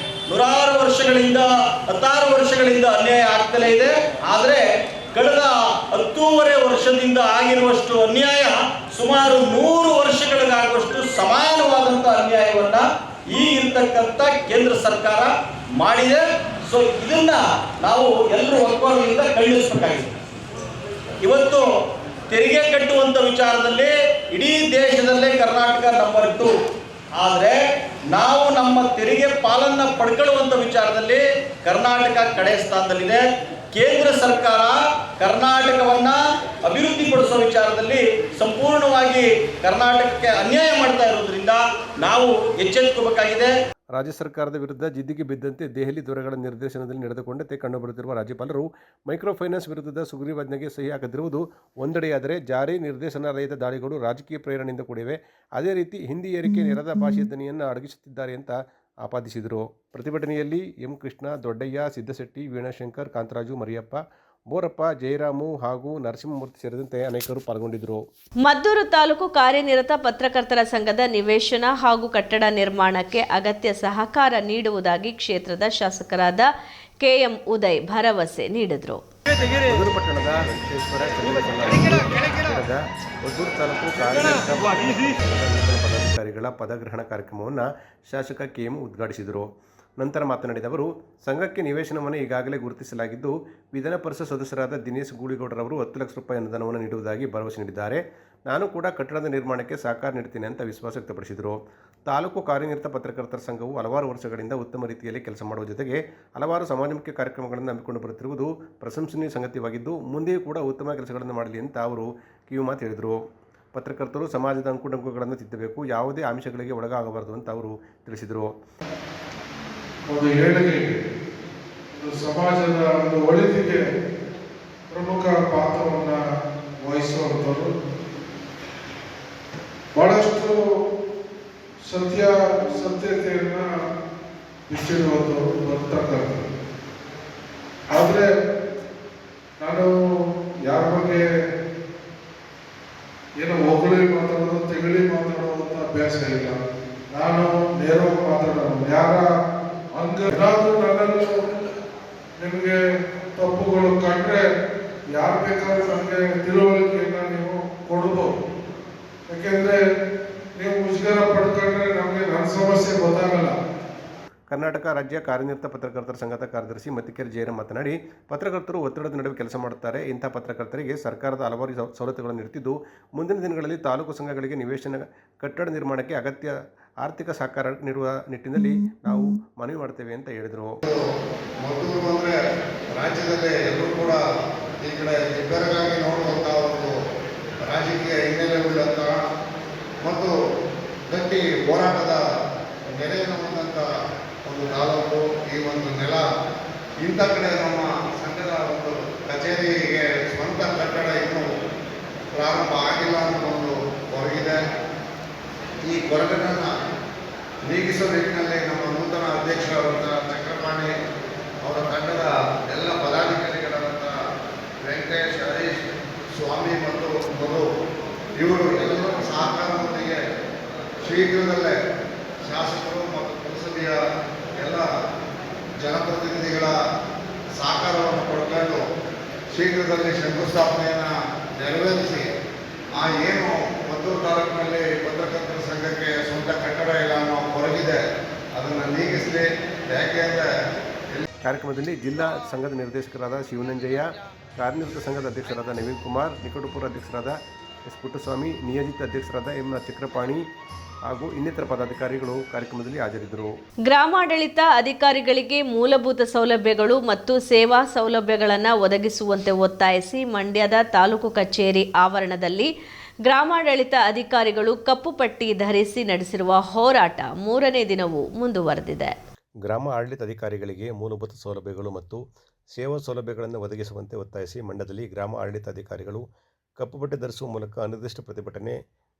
106 ವರ್ಷಗಳಿಂದ 16 ವರ್ಷಗಳಿಂದ ಅನ್ಯಾಯ ಆಗ್ತಲೇ ಇದೆ. ಆದರೆ ಕಳೆದ 10.5 ವರ್ಷದಿಂದ ಆಗಿರುವಷ್ಟು ಅನ್ಯಾಯ ಸುಮಾರು 100 ವರ್ಷಗಳಿಗಾಗುವಷ್ಟು ಸಮಾನವಾದಂಥ ಅನ್ಯಾಯವನ್ನ ಈಗಿರ್ತಕ್ಕಂಥ ಕೇಂದ್ರ ಸರ್ಕಾರ ಮಾಡಿದೆ. ಸೊ ಇದನ್ನ ನಾವು ಎಲ್ಲರೂ ಒಕ್ಕೊರಲಿಂದ ಖಂಡಿಸಬೇಕಾಗಿದೆ. ಇವತ್ತು ತೆರಿಗೆ ಕಟ್ಟುವಂಥ ವಿಚಾರದಲ್ಲಿ ಇಡೀ ದೇಶದಲ್ಲೇ ಕರ್ನಾಟಕ ನಂಬರ್ 2. ಆದರೆ ನಾವು ನಮ್ಮ ತೆರಿಗೆ ಪಾಲನ್ನ ಪಡ್ಕೊಳ್ಳುವಂಥ ವಿಚಾರದಲ್ಲಿ ಕರ್ನಾಟಕ ಕಡೆ ಸ್ಥಾನದಲ್ಲಿದೆ. ಕೇಂದ್ರ ಸರ್ಕಾರ ಕರ್ನಾಟಕವನ್ನ ಅಭಿವೃದ್ಧಿಪಡಿಸುವ ವಿಚಾರದಲ್ಲಿ ಸಂಪೂರ್ಣವಾಗಿ ಕರ್ನಾಟಕಕ್ಕೆ ಅನ್ಯಾಯ ಮಾಡ್ತಾ ಇರೋದ್ರಿಂದ ನಾವು ಎಚ್ಚೆತ್ತುಕೋಬೇಕಾಗಿದೆ. ರಾಜ್ಯ ಸರ್ಕಾರದ ವಿರುದ್ಧ ಜಿದ್ದಿಗೆ ಬಿದ್ದಂತೆ ದೆಹಲಿ ದೊರೆಗಳ ನಿರ್ದೇಶನದಲ್ಲಿ ನಡೆದುಕೊಂಡಂತೆ ಕಂಡುಬರುತ್ತಿರುವ ರಾಜ್ಯಪಾಲರು ಮೈಕ್ರೋ ಫೈನಾನ್ಸ್ ವಿರುದ್ಧದ ಸುಗ್ರೀವಾಜ್ಞೆಗೆ ಸಹಿ ಹಾಕದಿರುವುದು ಒಂದೆಡೆಯಾದರೆ ಜಾರಿ ನಿರ್ದೇಶನಾಲಯದ ದಾಳಿಗಳು ರಾಜಕೀಯ ಪ್ರೇರಣೆಯಿಂದ ಕೂಡಿವೆ. ಅದೇ ರೀತಿ ಹಿಂದಿ ಏರಿಕೆ ನೆಲದ ಭಾಷೆಯ ದನಿಯನ್ನು ಅಡಗಿಸುತ್ತಿದ್ದಾರೆ ಅಂತ ಆಪಾದಿಸಿದರು. ಪ್ರತಿಭಟನೆಯಲ್ಲಿ ಎಂ ಕೃಷ್ಣ, ದೊಡ್ಡಯ್ಯ, ಸಿದ್ದಶೆಟ್ಟಿ, ವೀಣಾಶಂಕರ್, ಕಾಂತರಾಜು, ಮರಿಯಪ್ಪ, ಬೋರಪ್ಪ, ಜಯರಾಮು ಹಾಗೂ ನರಸಿಂಹಮೂರ್ತಿ ಸೇರಿದಂತೆ ಅನೇಕರು ಪಾಲ್ಗೊಂಡಿದ್ದರು. ಮದ್ದೂರು ತಾಲೂಕು ಕಾರ್ಯನಿರತ ಪತ್ರಕರ್ತರ ಸಂಘದ ನಿವೇಶನ ಹಾಗೂ ಕಟ್ಟಡ ನಿರ್ಮಾಣಕ್ಕೆ ಅಗತ್ಯ ಸಹಕಾರ ನೀಡುವುದಾಗಿ ಕ್ಷೇತ್ರದ ಶಾಸಕರಾದ ಕೆಎಂ ಉದಯ್ ಭರವಸೆ ನೀಡಿದರು. ಮದ್ದೂರು ಪಟ್ಟಣದ ವೆಂಕಟೇಶ್ವರ ನಡೆದ ಮದ್ದೂರು ತಾಲೂಕು ಕಾರ್ಯನಿರತ ಪದಾಧಿಕಾರಿಗಳ ಪದಗ್ರಹಣ ಕಾರ್ಯಕ್ರಮವನ್ನು ಶಾಸಕ ಕೆಎಂ ಉದ್ಘಾಟಿಸಿದರು. ನಂತರ ಮಾತನಾಡಿದ ಅವರು, ಸಂಘಕ್ಕೆ ನಿವೇಶನವನ್ನು ಈಗಾಗಲೇ ಗುರುತಿಸಲಾಗಿದ್ದು, ವಿಧಾನ ಪರಿಷತ್ ಸದಸ್ಯರಾದ ದಿನೇಶ್ ಗೂಳಿಗೌಡರವರು 10 ಲಕ್ಷ ರೂಪಾಯಿ ಅನುದಾನವನ್ನು ನೀಡುವುದಾಗಿ ಭರವಸೆ ನೀಡಿದ್ದಾರೆ. ನಾನು ಕೂಡ ಕಟ್ಟಡದ ನಿರ್ಮಾಣಕ್ಕೆ ಸಹಕಾರ ನೀಡ್ತೇನೆ ಅಂತ ವಿಶ್ವಾಸ ವ್ಯಕ್ತಪಡಿಸಿದರು. ತಾಲೂಕು ಕಾರ್ಯನಿರತ ಪತ್ರಕರ್ತರ ಸಂಘವು ಹಲವಾರು ವರ್ಷಗಳಿಂದ ಉತ್ತಮ ರೀತಿಯಲ್ಲಿ ಕೆಲಸ ಮಾಡುವ ಜೊತೆಗೆ ಹಲವಾರು ಸಮಾಜಮುಖಿ ಕಾರ್ಯಕ್ರಮಗಳನ್ನು ಹಮ್ಮಿಕೊಂಡು ಬರುತ್ತಿರುವುದು ಪ್ರಶಂಸನೀಯ ಸಂಗತಿಯಾಗಿದ್ದು, ಮುಂದೆಯೂ ಕೂಡ ಉತ್ತಮ ಕೆಲಸಗಳನ್ನು ಮಾಡಲಿ ಅಂತ ಅವರು ಕಿವಿಮಾತು ಹೇಳಿದರು. ಪತ್ರಕರ್ತರು ಸಮಾಜದ ಅಂಕುಡೊಂಕುಗಳನ್ನು ತಿದ್ದಬೇಕು, ಯಾವುದೇ ಆಮಿಷಗಳಿಗೆ ಒಳಗಾಗಬಾರದು ಅಂತ ಅವರು ತಿಳಿಸಿದರು. ಒಂದು ಏಳಿಗೆಗೆ, ಒಂದು ಸಮಾಜದ ಒಂದು ಒಳಿತಿಗೆ ಪ್ರಮುಖ ಪಾತ್ರವನ್ನು ವಹಿಸುವಂಥದ್ದು, ಬಹಳಷ್ಟು ಸತ್ಯತೆಯನ್ನು ಬಿಚ್ಚಿಡುವಂಥವ್ರು ಪತ್ರಕರ್ತರು. ಆದರೆ ನಾನು ಯಾರ ಬಗ್ಗೆ ಏನೋ ಹೊಗಳಿ ಮಾತಾಡೋದು, ತೆಗಳಿ ಮಾತಾಡೋದು ಅಭ್ಯಾಸ ಇಲ್ಲ. ನಾನು ನೇರವಾಗಿ ಮಾತಾಡೋದು. ಯಾರ ಏನಾದರೂ ನನ್ನನ್ನು ನಿಮಗೆ ತಪ್ಪುಗಳು ಕಂಡ್ರೆ ಯಾರು ಬೇಕಾದ್ರೂ ನನಗೆ ತಿಳುವಳಿಕೆಯನ್ನು ನೀವು ಕೊಡ್ಬೋದು. ಯಾಕೆಂದರೆ ನೀವು ಮುಜುಗರ ಪಡ್ಕೊಂಡ್ರೆ ನಮಗೆ ನನ್ನ ಸಮಸ್ಯೆ ಗೊತ್ತಾಗಲ್ಲ. ಕರ್ನಾಟಕ ರಾಜ್ಯ ಕಾರ್ಯನಿರತ ಪತ್ರಕರ್ತರ ಸಂಘದ ಕಾರ್ಯದರ್ಶಿ ಮತ್ತಿಕೆರೆ ಜಯರಾಮ್ ಮಾತನಾಡಿ, ಪತ್ರಕರ್ತರು ಒತ್ತಡದ ನಡುವೆ ಕೆಲಸ ಮಾಡುತ್ತಾರೆ. ಇಂಥ ಪತ್ರಕರ್ತರಿಗೆ ಸರ್ಕಾರದ ಹಲವಾರು ಸವಲತ್ತುಗಳನ್ನು ನೀಡುತ್ತಿದ್ದು, ಮುಂದಿನ ದಿನಗಳಲ್ಲಿ ತಾಲೂಕು ಸಂಘಗಳಿಗೆ ನಿವೇಶನ ಕಟ್ಟಡ ನಿರ್ಮಾಣಕ್ಕೆ ಅಗತ್ಯ ಆರ್ಥಿಕ ಸಹಕಾರ ನೀಡುವ ನಿಟ್ಟಿನಲ್ಲಿ ನಾವು ಮನವಿ ಮಾಡ್ತೇವೆ ಅಂತ ಹೇಳಿದರು. ಮದ್ದೂರು ಅಂದರೆ ರಾಜ್ಯದಲ್ಲಿ ಎಲ್ಲರೂ ಕೂಡ ಈ ಕಡೆ ಇಬ್ಬರಿಗಾಗಿ ನೋಡುವಂಥ ಒಂದು ರಾಜಕೀಯ ಹಿನ್ನೆಲೆ ಉಳ್ಳಂಥ ಮತ್ತು ಗಟ್ಟಿ ಹೋರಾಟದ ನೆಲೆಯನ್ನು ಹೊಂದಂಥ ಒಂದು ತಾಲೂಕು. ಈ ಒಂದು ನೆಲ ಇಂಥ ಕಡೆ ನಮ್ಮ ಸಂಘದ ಒಂದು ಕಚೇರಿಗೆ ಸ್ವಂತ ಕಟ್ಟಡ ಇನ್ನೂ ಪ್ರಾರಂಭ ಆಗಿಲ್ಲ ಅನ್ನೋ ಒಂದು ಹೊರಗಿದೆ. ಈ ಕೊರಗನ್ನು ನೀಗಿಸುವ ನಿಟ್ಟಿನಲ್ಲಿ ನಮ್ಮ ನೂತನ ಅಧ್ಯಕ್ಷರಾದಂಥ ಚಕ್ರಪಾಣಿ ಅವರ ತಂಡದ ಎಲ್ಲ ಪದಾಧಿಕಾರಿಗಳಾದಂಥ ವೆಂಕಟೇಶ್, ಹರೀಶ್, ಸ್ವಾಮಿ ಮತ್ತು ಮಧು ಇವರು ಎಲ್ಲರೂ ಸಹಕಾರದೊಂದಿಗೆ ಶೀಘ್ರದಲ್ಲೇ ಶಾಸಕರು ಮತ್ತು ಸಂಸದೀಯ ಎಲ್ಲ ಜನಪ್ರತಿನಿಧಿಗಳ ಸಹಕಾರವನ್ನು ಪಡ್ಕೊಂಡು ಶೀಘ್ರದಲ್ಲಿ ಶಂಕುಸ್ಥಾಪನೆಯನ್ನು ನೆರವೇರಿಸಿ ಏನು ಮದ್ದೂರು ತಾಲೂಕಿನಲ್ಲಿ ಪತ್ರಕರ್ತರ ಸಂಘಕ್ಕೆ ಸ್ವಂತ ಕಟ್ಟಡ ಇಲ್ಲ ಅನ್ನೋ ಹೊರಗಿದೆ ಅದನ್ನು ನೀಗಿಸಲಿ. ಯಾಕೆಂದರೆ ಕಾರ್ಯಕ್ರಮದಲ್ಲಿ ಜಿಲ್ಲಾ ಸಂಘದ ನಿರ್ದೇಶಕರಾದ ಶಿವನಂಜಯ್ಯ, ಕಾರ್ಯನಿರತ ಸಂಘದ ಅಧ್ಯಕ್ಷರಾದ ನವೀನ್ ಕುಮಾರ್, ನಿಕಟಪುರ ಅಧ್ಯಕ್ಷರಾದ ಎಸ್ ಪುಟ್ಟಸ್ವಾಮಿ, ನಿಯೋಜಿತ ಅಧ್ಯಕ್ಷರಾದ ಎಂ ಚಕ್ರಪಾಣಿ ಹಾಗೂ ಇನ್ನಿತರ ಪದಾಧಿಕಾರಿಗಳು ಕಾರ್ಯಕ್ರಮದಲ್ಲಿ ಹಾಜರಿದ್ದರು. ಗ್ರಾಮಾಡಳಿತ ಅಧಿಕಾರಿಗಳಿಗೆ ಮೂಲಭೂತ ಸೌಲಭ್ಯಗಳು ಮತ್ತು ಸೇವಾ ಸೌಲಭ್ಯಗಳನ್ನು ಒದಗಿಸುವಂತೆ ಒತ್ತಾಯಿಸಿ ಮಂಡ್ಯದ ತಾಲೂಕು ಕಚೇರಿ ಆವರಣದಲ್ಲಿ ಗ್ರಾಮಾಡಳಿತ ಅಧಿಕಾರಿಗಳು ಕಪ್ಪು ಪಟ್ಟಿ ಧರಿಸಿ ನಡೆಸಿರುವ ಹೋರಾಟ 3ನೇ ದಿನವೂ ಮುಂದುವರೆದಿದೆ. ಗ್ರಾಮ ಆಡಳಿತ ಅಧಿಕಾರಿಗಳಿಗೆ ಮೂಲಭೂತ ಸೌಲಭ್ಯಗಳು ಮತ್ತು ಸೇವಾ ಸೌಲಭ್ಯಗಳನ್ನು ಒದಗಿಸುವಂತೆ ಒತ್ತಾಯಿಸಿ ಮಂಡ್ಯದಲ್ಲಿ ಗ್ರಾಮ ಆಡಳಿತ ಅಧಿಕಾರಿಗಳು ಕಪ್ಪು ಪಟ್ಟಿ ಧರಿಸುವ ಮೂಲಕ ಅನಿರ್ದಿಷ್ಟ ಪ್ರತಿಭಟನೆ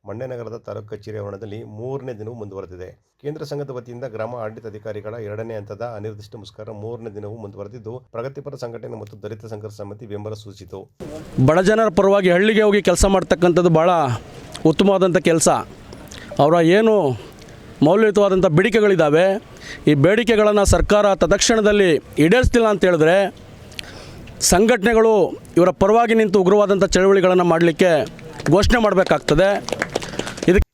ಮಂಡ್ಯ ನಗರದ ತಾಲೂಕು ಕಚೇರಿ ಆವರಣದಲ್ಲಿ 3ನೇ ದಿನವೂ ಮುಂದುವರೆದಿದೆ. ಕೇಂದ್ರ ಸಂಘದ ವತಿಯಿಂದ ಗ್ರಾಮ ಆಡಳಿತ ಅಧಿಕಾರಿಗಳ 2ನೇ ಹಂತದ ಅನಿರ್ದಿಷ್ಟ ಮುಷ್ಕರ 3ನೇ ದಿನವೂ ಮುಂದುವರೆದಿದ್ದು, ಪ್ರಗತಿಪರ ಸಂಘಟನೆ ಮತ್ತು ದಲಿತ ಸಂಘರ್ಷ ಸಮಿತಿ ಬೆಂಬಲ ಸೂಚಿಸಿತು. ಬಡ ಜನರ ಪರವಾಗಿ ಹಳ್ಳಿಗೆ ಹೋಗಿ ಕೆಲಸ ಮಾಡ್ತಕ್ಕಂಥದ್ದು ಭಾಳ ಉತ್ತಮವಾದಂಥ ಕೆಲಸ. ಅವರ ಏನು ಮೌಲ್ಯಯುತವಾದಂಥ ಬೇಡಿಕೆಗಳಿದ್ದಾವೆ, ಈ ಬೇಡಿಕೆಗಳನ್ನು ಸರ್ಕಾರ ತತ್ಕ್ಷಣದಲ್ಲಿ ಈಡೇರಿಸ್ತಿಲ್ಲ ಅಂತ ಹೇಳಿದ್ರೆ ಸಂಘಟನೆಗಳು ಇವರ ಪರವಾಗಿ ನಿಂತು ಉಗ್ರವಾದಂಥ ಚಳವಳಿಗಳನ್ನು ಮಾಡಲಿಕ್ಕೆ ಘೋಷಣೆ ಮಾಡಬೇಕಾಗ್ತದೆ.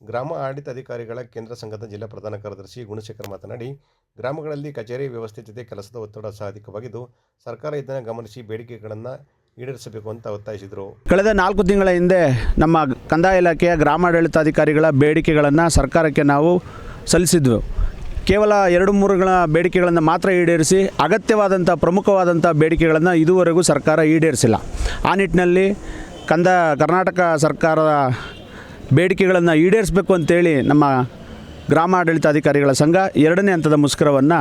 ಗ್ರಾಮ ಆಡಳಿತ ಅಧಿಕಾರಿಗಳ ಕೇಂದ್ರ ಸಂಘದ ಜಿಲ್ಲಾ ಪ್ರಧಾನ ಕಾರ್ಯದರ್ಶಿ ಗುಣಶೇಖರ್ ಮಾತನಾಡಿ, ಗ್ರಾಮಗಳಲ್ಲಿ ಕಚೇರಿ ವ್ಯವಸ್ಥೆ ಜೊತೆ ಕೆಲಸದ ಒತ್ತಡ ಸಹ ಅಧಿಕವಾಗಿದ್ದು, ಸರ್ಕಾರ ಇದನ್ನು ಗಮನಿಸಿ ಬೇಡಿಕೆಗಳನ್ನು ಈಡೇರಿಸಬೇಕು ಅಂತ ಒತ್ತಾಯಿಸಿದರು. ಕಳೆದ 4 ತಿಂಗಳ ಹಿಂದೆ ನಮ್ಮ ಕಂದಾಯ ಇಲಾಖೆಯ ಗ್ರಾಮಾಡಳಿತಾಧಿಕಾರಿಗಳ ಬೇಡಿಕೆಗಳನ್ನು ಸರ್ಕಾರಕ್ಕೆ ನಾವು ಸಲ್ಲಿಸಿದ್ವು. ಕೇವಲ 2-3 ಬೇಡಿಕೆಗಳನ್ನು ಮಾತ್ರ ಈಡೇರಿಸಿ ಅಗತ್ಯವಾದಂಥ ಪ್ರಮುಖವಾದಂಥ ಬೇಡಿಕೆಗಳನ್ನು ಇದುವರೆಗೂ ಸರ್ಕಾರ ಈಡೇರಿಸಿಲ್ಲ. ಆ ನಿಟ್ಟಿನಲ್ಲಿ ಕರ್ನಾಟಕ ಸರ್ಕಾರದ ಬೇಡಿಕೆಗಳನ್ನು ಈಡೇರಿಸಬೇಕು ಅಂತೇಳಿ ನಮ್ಮ ಗ್ರಾಮಾಡಳಿತಾಧಿಕಾರಿಗಳ ಸಂಘ 2ನೇ ಹಂತದ ಮುಷ್ಕರವನ್ನು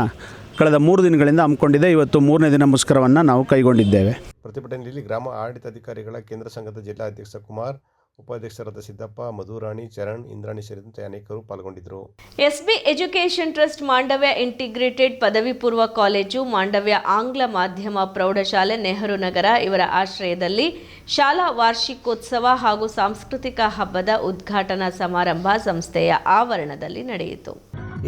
ಕಳೆದ 3 ದಿನಗಳಿಂದ ಹಮ್ಮಿಕೊಂಡಿದೆ. ಇವತ್ತು 3ನೇ ದಿನ ಮುಷ್ಕರವನ್ನು ನಾವು ಕೈಗೊಂಡಿದ್ದೇವೆ. ಪ್ರತಿಭಟನೆಯಲ್ಲಿ ಗ್ರಾಮ ಆಡಳಿತಾಧಿಕಾರಿಗಳ ಕೇಂದ್ರ ಸಂಘದ ಜಿಲ್ಲಾಧ್ಯಕ್ಷ ಕುಮಾರ್, ಉಪಾಧ್ಯಕ್ಷರಾದ ಸಿದ್ದಪ್ಪ, ಮಧುರಾಣಿ, ಚರಣ್, ಇಂದ್ರಾಣಿ ಸೇರಿದಂತೆ ಅನೇಕರು ಪಾಲ್ಗೊಂಡಿದ್ದರು. SB education trust Mandavya integrated ಪದವಿ ಪೂರ್ವ ಕಾಲೇಜು, ಮಾಂಡವ್ಯ ಆಂಗ್ಲ ಮಾಧ್ಯಮ ಪ್ರೌಢಶಾಲೆ, ನೆಹರು ನಗರ ಇವರ ಆಶ್ರಯದಲ್ಲಿ ಶಾಲಾ ವಾರ್ಷಿಕೋತ್ಸವ ಹಾಗೂ ಸಾಂಸ್ಕೃತಿಕ ಹಬ್ಬದ ಉದ್ಘಾಟನಾ ಸಮಾರಂಭ ಸಂಸ್ಥೆಯ ಆವರಣದಲ್ಲಿ ನಡೆಯಿತು.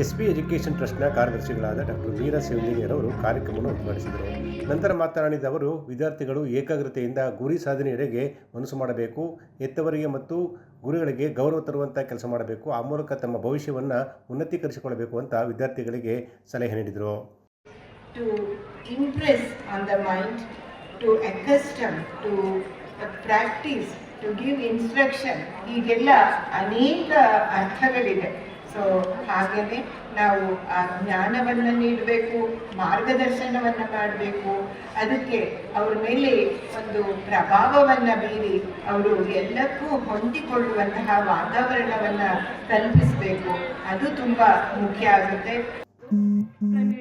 ಎಸ್ಬಿ ಎಜುಕೇಷನ್ ಟ್ರಸ್ಟ್ನ ಕಾರ್ಯದರ್ಶಿಗಳಾದ ಡಾಕ್ಟರ್ ವೀರ ಶಿವಲಿಂಗರವರು ಕಾರ್ಯಕ್ರಮವನ್ನು ಉದ್ಘಾಟಿಸಿದರು. ನಂತರ ಮಾತನಾಡಿದ ಅವರು, ವಿದ್ಯಾರ್ಥಿಗಳು ಏಕಾಗ್ರತೆಯಿಂದ ಗುರಿ ಸಾಧನೆಯೆಡೆಗೆ ಮನಸ್ಸು ಮಾಡಬೇಕು, ಹೆತ್ತವರಿಗೆ ಮತ್ತು ಗುರುಗಳಿಗೆ ಗೌರವ ತರುವಂಥ ಕೆಲಸ ಮಾಡಬೇಕು, ಆ ಮೂಲಕ ತಮ್ಮ ಭವಿಷ್ಯವನ್ನು ಉನ್ನತೀಕರಿಸಿಕೊಳ್ಳಬೇಕು ಅಂತ ವಿದ್ಯಾರ್ಥಿಗಳಿಗೆ ಸಲಹೆ ನೀಡಿದರು. To impress on the mind, to accustom, to practice, to give instruction, ಹೀಗೆಲ್ಲ ಅನೇಕ ಅರ್ಥಗಳಿದೆ. ಸೊ ಹಾಗೆಯೇ ನಾವು ಆ ಜ್ಞಾನವನ್ನು ನೀಡಬೇಕು, ಮಾರ್ಗದರ್ಶನವನ್ನು ಮಾಡಬೇಕು, ಅದಕ್ಕೆ ಅವ್ರ ಮೇಲೆ ಒಂದು ಪ್ರಭಾವವನ್ನು ಬೀರಿ ಅವರು ಎಲ್ಲಕ್ಕೂ ಹೊಂದಿಕೊಳ್ಳುವಂತಹ ವಾತಾವರಣವನ್ನು ಕಲ್ಪಿಸಬೇಕು. ಅದು ತುಂಬ ಮುಖ್ಯ ಆಗುತ್ತೆ.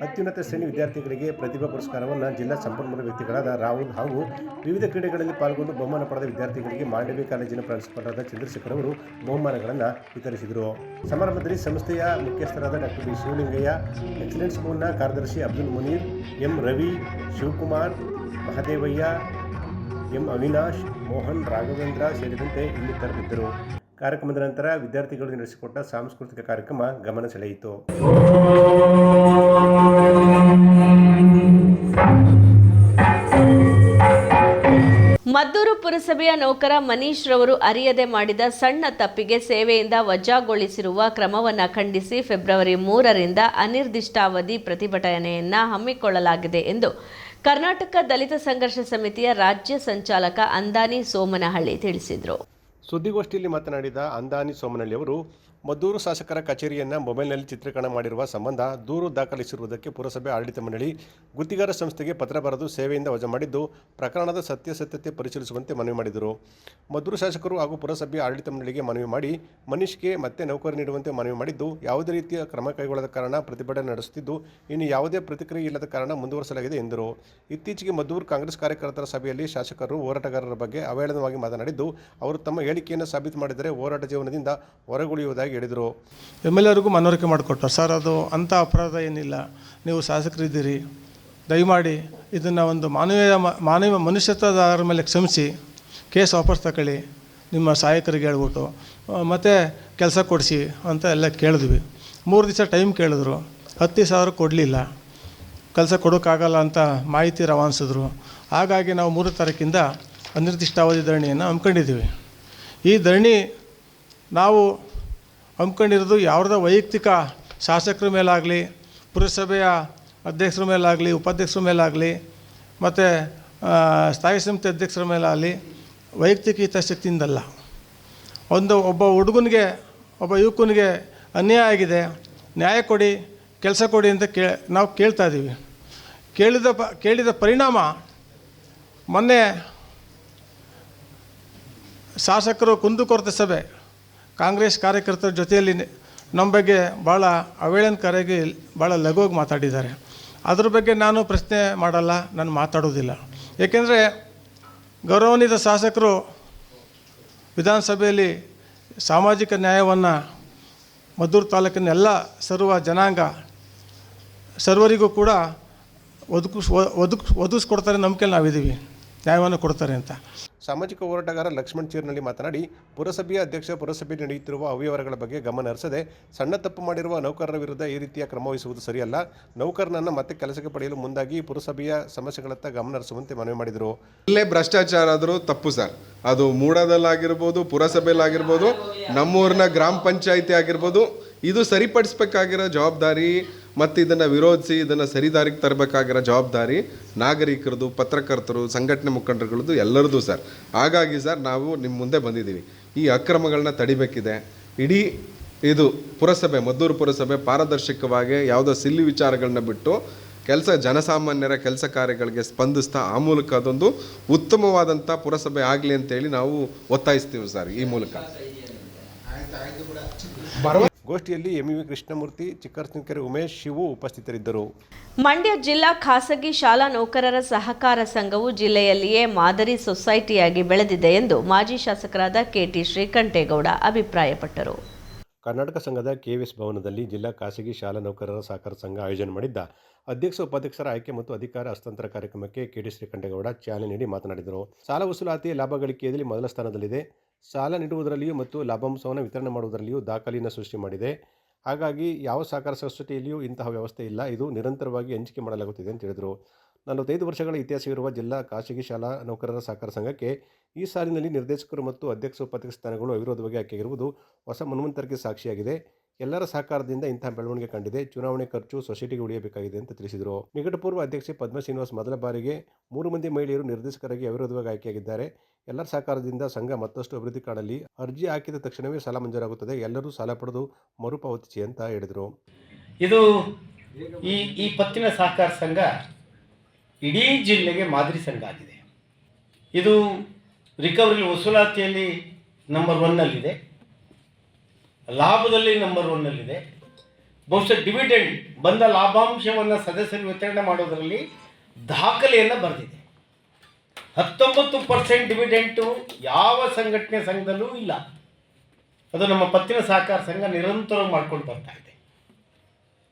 ಅತ್ಯುನ್ನತ ಶ್ರೇಣಿ ವಿದ್ಯಾರ್ಥಿಗಳಿಗೆ ಪ್ರತಿಭಾ ಪುರಸ್ಕಾರವನ್ನು ಜಿಲ್ಲಾ ಸಂಪನ್ಮೂಲ ವ್ಯಕ್ತಿಗಳಾದ ರಾಹುಲ್ ಹಾಗೂ ವಿವಿಧ ಕ್ರೀಡೆಗಳಲ್ಲಿ ಪಾಲ್ಗೊಂಡು ಬಹುಮಾನ ಪಡೆದ ವಿದ್ಯಾರ್ಥಿಗಳಿಗೆ ಮಾಂಡವ್ಯ ಕಾಲೇಜಿನ ಪ್ರಿನ್ಸಿಪಾಲರಾದ ಚಂದ್ರಶೇಖರ್ ಅವರು ಬಹುಮಾನಗಳನ್ನು ವಿತರಿಸಿದರು. ಸಮಾರಂಭದಲ್ಲಿ ಸಂಸ್ಥೆಯ ಮುಖ್ಯಸ್ಥರಾದ ಡಾಕ್ಟರ್ ಬಿ ಶಿವಲಿಂಗಯ್ಯ, ಎಕ್ಸಲೆನ್ಸ್ ಸ್ಕೂಲ್ನ ಕಾರ್ಯದರ್ಶಿ ಅಬ್ದುಲ್ ಮುನೀರ್, ಎಂ ರವಿ, ಶಿವಕುಮಾರ್, ಮಹದೇವಯ್ಯ, ಎಂ ಅವಿನಾಶ್, ಮೋಹನ್, ರಾಘವೇಂದ್ರ ಸೇರಿದಂತೆ ಇನ್ನಿತರರಿದ್ದರು. ಕಾರ್ಯಕ್ರಮದ ನಂತರ ವಿದ್ಯಾರ್ಥಿಗಳು ನಡೆಸಿಕೊಟ್ಟ ಸಾಂಸ್ಕೃತಿಕ ಕಾರ್ಯಕ್ರಮ ಗಮನ ಸೆಳೆಯಿತು. ಮದ್ದೂರು ಪುರಸಭೆಯ ನೌಕರ ಮನೀಶ್ ರವರು ಅರಿಯದೆ ಮಾಡಿದ ಸಣ್ಣ ತಪ್ಪಿಗೆ ಸೇವೆಯಿಂದ ವಜಾಗೊಳಿಸಿರುವ ಕ್ರಮವನ್ನು ಖಂಡಿಸಿ ಫೆಬ್ರವರಿ 3ರಿಂದ ಅನಿರ್ದಿಷ್ಟಾವಧಿ ಪ್ರತಿಭಟನೆಯನ್ನು ಹಮ್ಮಿಕೊಳ್ಳಲಾಗಿದೆ ಎಂದು ಕರ್ನಾಟಕ ದಲಿತ ಸಂಘರ್ಷ ಸಮಿತಿಯ ರಾಜ್ಯ ಸಂಚಾಲಕ ಅಂದಾನಿ ಸೋಮನಹಳ್ಳಿ ತಿಳಿಸಿದರು. ಸುದ್ದಿಗೋಷ್ಠಿಯಲ್ಲಿ ಮಾತನಾಡಿದ ಅಂದಾನಿ ಸೋಮನಹಳ್ಳಿ ಅವರು, ಮದ್ದೂರು ಶಾಸಕರ ಕಚೇರಿಯನ್ನು ಮೊಬೈಲ್ನಲ್ಲಿ ಚಿತ್ರೀಕರಣ ಮಾಡಿರುವ ಸಂಬಂಧ ದೂರು ದಾಖಲಿಸಿರುವುದಕ್ಕೆ ಪುರಸಭೆ ಆಡಳಿತ ಮಂಡಳಿ ಗುತ್ತಿಗೆದಾರ ಸಂಸ್ಥೆಗೆ ಪತ್ರ ಬರೆದು ಸೇವೆಯಿಂದ ವಜಾ ಮಾಡಿದ್ದು, ಪ್ರಕರಣದ ಸತ್ಯಾಸತ್ಯತೆ ಪರಿಶೀಲಿಸುವಂತೆ ಮನವಿ ಮಾಡಿದರು. ಮದ್ದೂರು ಶಾಸಕರು ಹಾಗೂ ಪುರಸಭೆ ಆಡಳಿತ ಮಂಡಳಿಗೆ ಮನವಿ ಮಾಡಿ ಮನೀಶ್ಗೆ ಮತ್ತೆ ನೌಕರಿ ನೀಡುವಂತೆ ಮನವಿ ಮಾಡಿದ್ದು, ಯಾವುದೇ ರೀತಿಯ ಕ್ರಮ ಕೈಗೊಳ್ಳದ ಕಾರಣ ಪ್ರತಿಭಟನೆ ನಡೆಸುತ್ತಿದ್ದು, ಇನ್ನು ಯಾವುದೇ ಪ್ರತಿಕ್ರಿಯೆ ಇಲ್ಲದ ಕಾರಣ ಮುಂದುವರಿಸಲಾಗಿದೆ ಎಂದರು. ಇತ್ತೀಚೆಗೆ ಮದ್ದೂರು ಕಾಂಗ್ರೆಸ್ ಕಾರ್ಯಕರ್ತರ ಸಭೆಯಲ್ಲಿ ಶಾಸಕರು ಹೋರಾಟಗಾರರ ಬಗ್ಗೆ ಅವಹೇಳನವಾಗಿ ಮಾತನಾಡಿದ್ದು, ಅವರು ತಮ್ಮ ಹೇಳಿಕೆಯನ್ನು ಸಾಬೀತು ಮಾಡಿದರೆ ಹೋರಾಟ ಜೀವನದಿಂದ ಹೊರಗುಳಿಯುವುದಾಗಿ ಹೇಳಿದರು. ಎಲ್ಲರಿಗೂ ಮನವರಿಕೆ ಮಾಡಿಕೊಟ್ಟರು. ಸರ್, ಅದು ಅಂಥ ಅಪರಾಧ ಏನಿಲ್ಲ, ನೀವು ಶಾಸಕರಿದ್ದೀರಿ, ದಯಮಾಡಿ ಇದನ್ನು ಒಂದು ಮಾನವ ಮನುಷ್ಯತ್ವದ ಮೇಲೆ ಕ್ಷಮಿಸಿ ಕೇಸ್ ವಾಪಸ್ ತಗೊಳ್ಳಿ, ನಿಮ್ಮ ಸಹಾಯಕರಿಗೆ ಹೇಳ್ಬಿಟ್ಟು ಮತ್ತು ಕೆಲಸ ಕೊಡಿಸಿ ಅಂತ ಎಲ್ಲ ಕೇಳಿದ್ವಿ. 3 ದಿವಸ ಟೈಮ್ ಕೇಳಿದ್ರು, 10,000 ಕೊಡಲಿಲ್ಲ, ಕೆಲಸ ಕೊಡೋಕ್ಕಾಗಲ್ಲ ಅಂತ ಮಾಹಿತಿ ರವಾನಿಸಿದ್ರು. ಹಾಗಾಗಿ ನಾವು 3 ತಾರೀಕಿಂದ ಅನಿರ್ದಿಷ್ಟಾವಧಿ ಧರಣಿಯನ್ನು ಹಮ್ಮಿಕೊಂಡಿದ್ದೀವಿ. ಈ ಧರಣಿ ನಾವು ಹಮ್ಮಿಕೊಂಡಿರೋದು ಯಾವುದೇ ವೈಯಕ್ತಿಕ ಶಾಸಕರ ಮೇಲಾಗಲಿ, ಪುರಸಭೆಯ ಅಧ್ಯಕ್ಷರ ಮೇಲಾಗಲಿ, ಉಪಾಧ್ಯಕ್ಷರ ಮೇಲಾಗಲಿ, ಮತ್ತು ಸ್ಥಾಯಿ ಸಮಿತಿ ಅಧ್ಯಕ್ಷರ ಮೇಲಾಗಲಿ ವೈಯಕ್ತಿಕ ಹಿತಾಸಕ್ತಿಯಿಂದಲ್ಲ. ಒಬ್ಬ ಹುಡುಗನಿಗೆ, ಒಬ್ಬ ಯುವಕನಿಗೆ ಅನ್ಯಾಯ ಆಗಿದೆ, ನ್ಯಾಯ ಕೊಡಿ, ಕೆಲಸ ಕೊಡಿ ಅಂತ ನಾವು ಕೇಳ್ತಾ ಇದ್ದೀವಿ. ಕೇಳಿದ ಪರಿಣಾಮ ಮೊನ್ನೆ ಶಾಸಕರು ಕುಂದುಕೊರತೆ ಸಭೆ ಕಾಂಗ್ರೆಸ್ ಕಾರ್ಯಕರ್ತರ ಜೊತೆಯಲ್ಲಿ ನಮ್ಮ ಬಗ್ಗೆ ಭಾಳ ಅವಹೇಳನಕಾರಿಯಾಗಿ ಭಾಳ ಲಘುವಾಗಿ ಮಾತಾಡಿದ್ದಾರೆ. ಅದ್ರ ಬಗ್ಗೆ ನಾನು ಪ್ರಶ್ನೆ ಮಾಡಲ್ಲ, ನಾನು ಮಾತಾಡೋದಿಲ್ಲ. ಏಕೆಂದರೆ ಗೌರವಾನ್ವಿತ ಶಾಸಕರು ವಿಧಾನಸಭೆಯಲ್ಲಿ ಸಾಮಾಜಿಕ ನ್ಯಾಯವನ್ನು ಮದ್ದೂರು ತಾಲೂಕಿನ ಎಲ್ಲ ಸರ್ವ ಜನಾಂಗ ಸರ್ವರಿಗೂ ಕೂಡ ಒದಗಿಸ್ಕೊಡ್ತಾರೆ, ನಂಬಿಕೆಯಲ್ಲಿ ನಾವಿದ್ದೀವಿ, ನ್ಯಾಯವನ್ನು ಕೊಡ್ತಾರೆ ಅಂತ. ಸಾಮಾಜಿಕ ಹೋರಾಟಗಾರ ಲಕ್ಷ್ಮಣ್ ಚೀರ್ನಳ್ಳಿ ಮಾತನಾಡಿ, ಪುರಸಭೆಯ ಅಧ್ಯಕ್ಷ ಪುರಸಭೆಯಲ್ಲಿ ನಡೆಯುತ್ತಿರುವ ಅವ್ಯವಹಾರಗಳ ಬಗ್ಗೆ ಗಮನ ಹರಿಸದೆ ಸಣ್ಣ ತಪ್ಪು ಮಾಡಿರುವ ನೌಕರರ ವಿರುದ್ಧ ಈ ರೀತಿಯ ಕ್ರಮ ವಹಿಸುವುದು ಸರಿಯಲ್ಲ. ನೌಕರನನ್ನು ಮತ್ತೆ ಕೆಲಸಕ್ಕೆ ಪಡೆಯಲು ಮುಂದಾಗಿ ಪುರಸಭೆಯ ಸಮಸ್ಯೆಗಳತ್ತ ಗಮನ ಹರಿಸುವಂತೆ ಮನವಿ ಮಾಡಿದರು. ಇಲ್ಲೇ ಭ್ರಷ್ಟಾಚಾರ ಆದರೂ ತಪ್ಪು ಸರ್, ಅದು ಮೂಡದಲ್ಲಾಗಿರ್ಬೋದು, ಪುರಸಭೆಯಲ್ಲಾಗಿರ್ಬೋದು, ನಮ್ಮೂರಿನ ಗ್ರಾಮ ಪಂಚಾಯಿತಿ ಆಗಿರ್ಬೋದು, ಇದು ಸರಿಪಡಿಸ್ಬೇಕಾಗಿರೋ ಜವಾಬ್ದಾರಿ ಮತ್ತು ಇದನ್ನು ವಿರೋಧಿಸಿ ಇದನ್ನು ಸರಿದಾರಿಗೆ ತರಬೇಕಾಗಿರೋ ಜವಾಬ್ದಾರಿ ನಾಗರಿಕರದು, ಪತ್ರಕರ್ತರು, ಸಂಘಟನೆ ಮುಖಂಡರುಗಳದ್ದು, ಎಲ್ಲರದು ಸರ್. ಹಾಗಾಗಿ ಸರ್, ನಾವು ನಿಮ್ಮ ಮುಂದೆ ಬಂದಿದ್ದೀವಿ. ಈ ಅಕ್ರಮಗಳನ್ನ ತಡಿಬೇಕಿದೆ. ಇಡೀ ಇದು ಪುರಸಭೆ, ಮದ್ದೂರು ಪುರಸಭೆ ಪಾರದರ್ಶಕವಾಗಿ ಯಾವುದೋ ಸಿಲ್ಲಿ ವಿಚಾರಗಳನ್ನ ಬಿಟ್ಟು ಜನಸಾಮಾನ್ಯರ ಕೆಲಸ ಕಾರ್ಯಗಳಿಗೆ ಸ್ಪಂದಿಸ್ತಾ ಆ ಮೂಲಕ ಅದೊಂದು ಉತ್ತಮವಾದಂಥ ಪುರಸಭೆ ಆಗಲಿ ಅಂತೇಳಿ ನಾವು ಒತ್ತಾಯಿಸ್ತೀವಿ ಸರ್. ಈ ಮೂಲಕ ಗೋಷ್ಠಿಯಲ್ಲಿ ಎಂವಿ ಕೃಷ್ಣಮೂರ್ತಿ, ಚಿಕ್ಕರಸಿನಕೆರೆ ಉಮೇಶ್, ಶಿವು ಉಪಸ್ಥಿತರಿದ್ದರು. ಮಂಡ್ಯ ಜಿಲ್ಲಾ ಖಾಸಗಿ ಶಾಲಾ ನೌಕರರ ಸಹಕಾರ ಸಂಘವು ಜಿಲ್ಲೆಯಲ್ಲಿಯೇ ಮಾದರಿ ಸೊಸೈಟಿಯಾಗಿ ಬೆಳೆದಿದೆ ಎಂದು ಮಾಜಿ ಶಾಸಕರಾದ ಕೆಟಿ ಶ್ರೀಕಂಠೇಗೌಡ ಅಭಿಪ್ರಾಯಪಟ್ಟರು. ಕರ್ನಾಟಕ ಸಂಘದ ಕೆವಿಎಸ್ ಭವನದಲ್ಲಿ ಜಿಲ್ಲಾ ಖಾಸಗಿ ಶಾಲಾ ನೌಕರರ ಸಹಕಾರ ಸಂಘ ಆಯೋಜನೆ ಮಾಡಿದ್ದ ಅಧ್ಯಕ್ಷ ಉಪಾಧ್ಯಕ್ಷರ ಆಯ್ಕೆ ಮತ್ತು ಅಧಿಕಾರ ಹಸ್ತಾಂತರ ಕಾರ್ಯಕ್ರಮಕ್ಕೆ ಕೆಟಿ ಶ್ರೀಕಂಠೇಗೌಡ ಚಾಲನೆ ನೀಡಿ ಮಾತನಾಡಿದರು. ಸಾಲ ವಸೂಲಾತಿ ಲಾಭ ಗಳಿಕೆಯಲ್ಲಿ ಮೊದಲ ಸ್ಥಾನದಲ್ಲಿದೆ. ಸಾಲ ನೀಡುವುದರಲ್ಲಿಯೂ ಮತ್ತು ಲಾಭಾಂಶವನ್ನು ವಿತರಣೆ ಮಾಡುವುದರಲ್ಲಿಯೂ ದಾಖಲೆಯನ್ನು ಸೃಷ್ಟಿ ಮಾಡಿದೆ. ಹಾಗಾಗಿ ಯಾವ ಸಹಕಾರ ಸೊಸೈಟಿಯಲ್ಲಿಯೂ ಇಂತಹ ವ್ಯವಸ್ಥೆ ಇಲ್ಲ. ಇದು ನಿರಂತರವಾಗಿ ಹಂಚಿಕೆ ಮಾಡಲಾಗುತ್ತಿದೆ ಅಂತ ಹೇಳಿದರು. 45 ವರ್ಷಗಳ ಇತಿಹಾಸವಿರುವ ಜಿಲ್ಲಾ ಖಾಸಗಿ ಶಾಲಾ ನೌಕರರ ಸಹಕಾರ ಸಂಘಕ್ಕೆ ಈ ಸಾಲಿನಲ್ಲಿ ನಿರ್ದೇಶಕರು ಮತ್ತು ಅಧ್ಯಕ್ಷ ಉಪಾಧ್ಯಕ್ಷ ಸ್ಥಾನಗಳು ಅವಿರೋಧವಾಗಿ ಆಯ್ಕೆಯಾಗಿರುವುದು ಹೊಸ ಮನ್ವಂತರಕ್ಕೆ ಸಾಕ್ಷಿಯಾಗಿದೆ. ಎಲ್ಲರ ಸಹಕಾರದಿಂದ ಇಂತಹ ಬೆಳವಣಿಗೆ ಕಂಡಿದೆ. ಚುನಾವಣೆ ಖರ್ಚು ಸೊಸೈಟಿಗೆ ಉಳಿಯಬೇಕಾಗಿದೆ ಅಂತ ತಿಳಿಸಿದರು. ನಿಕಟಪೂರ್ವ ಅಧ್ಯಕ್ಷೆ ಪದ್ಮ ಶ್ರೀನಿವಾಸ್ ಮೊದಲ ಬಾರಿಗೆ 3 ಮಂದಿ ಮಹಿಳೆಯರು ನಿರ್ದೇಶಕರಾಗಿ ಅವಿರೋಧವಾಗಿ ಆಯ್ಕೆಯಾಗಿದ್ದಾರೆ. ಎಲ್ಲರ ಸಹಕಾರದಿಂದ ಸಂಘ ಮತ್ತಷ್ಟು ಅಭಿವೃದ್ಧಿ ಕಾಣಲಿ. ಅರ್ಜಿ ಹಾಕಿದ ತಕ್ಷಣವೇ ಸಾಲ ಮಂಜೂರಾಗುತ್ತದೆ. ಎಲ್ಲರೂ ಸಾಲ ಪಡೆದು ಮರುಪಾವತಿಸಿ ಅಂತ ಹೇಳಿದರು. ಇದು ಈ ಪತ್ತಿನ ಸಹಕಾರ ಸಂಘ ಇಡೀ ಜಿಲ್ಲೆಗೆ ಮಾದರಿ ಸಂಘ ಆಗಿದೆ. ಇದು ರಿಕವರಿ ವಸೂಲಾತಿಯಲ್ಲಿ ನಂಬರ್ 1ನಲ್ಲಿದೆ, ಲಾಭದಲ್ಲಿ ನಂಬರ್ 1ನಲ್ಲಿದೆ. ಬಹುಶಃ ಡಿವಿಡೆಂಡ್ ಬಂದ ಲಾಭಾಂಶವನ್ನು ಸದಸ್ಯರು ವಿತರಣೆ ಮಾಡೋದರಲ್ಲಿ ದಾಖಲೆಯನ್ನು ಬರೆದಿದೆ. 19% ಡಿವಿಡೆಂಟು ಯಾವ ಸಂಘದಲ್ಲೂ ಇಲ್ಲ. ಅದು ನಮ್ಮ ಪತ್ತಿನ ಸಹಕಾರ ಸಂಘ ನಿರಂತರ ಮಾಡ್ಕೊಂಡು ಬರ್ತಾ ಇದೆ.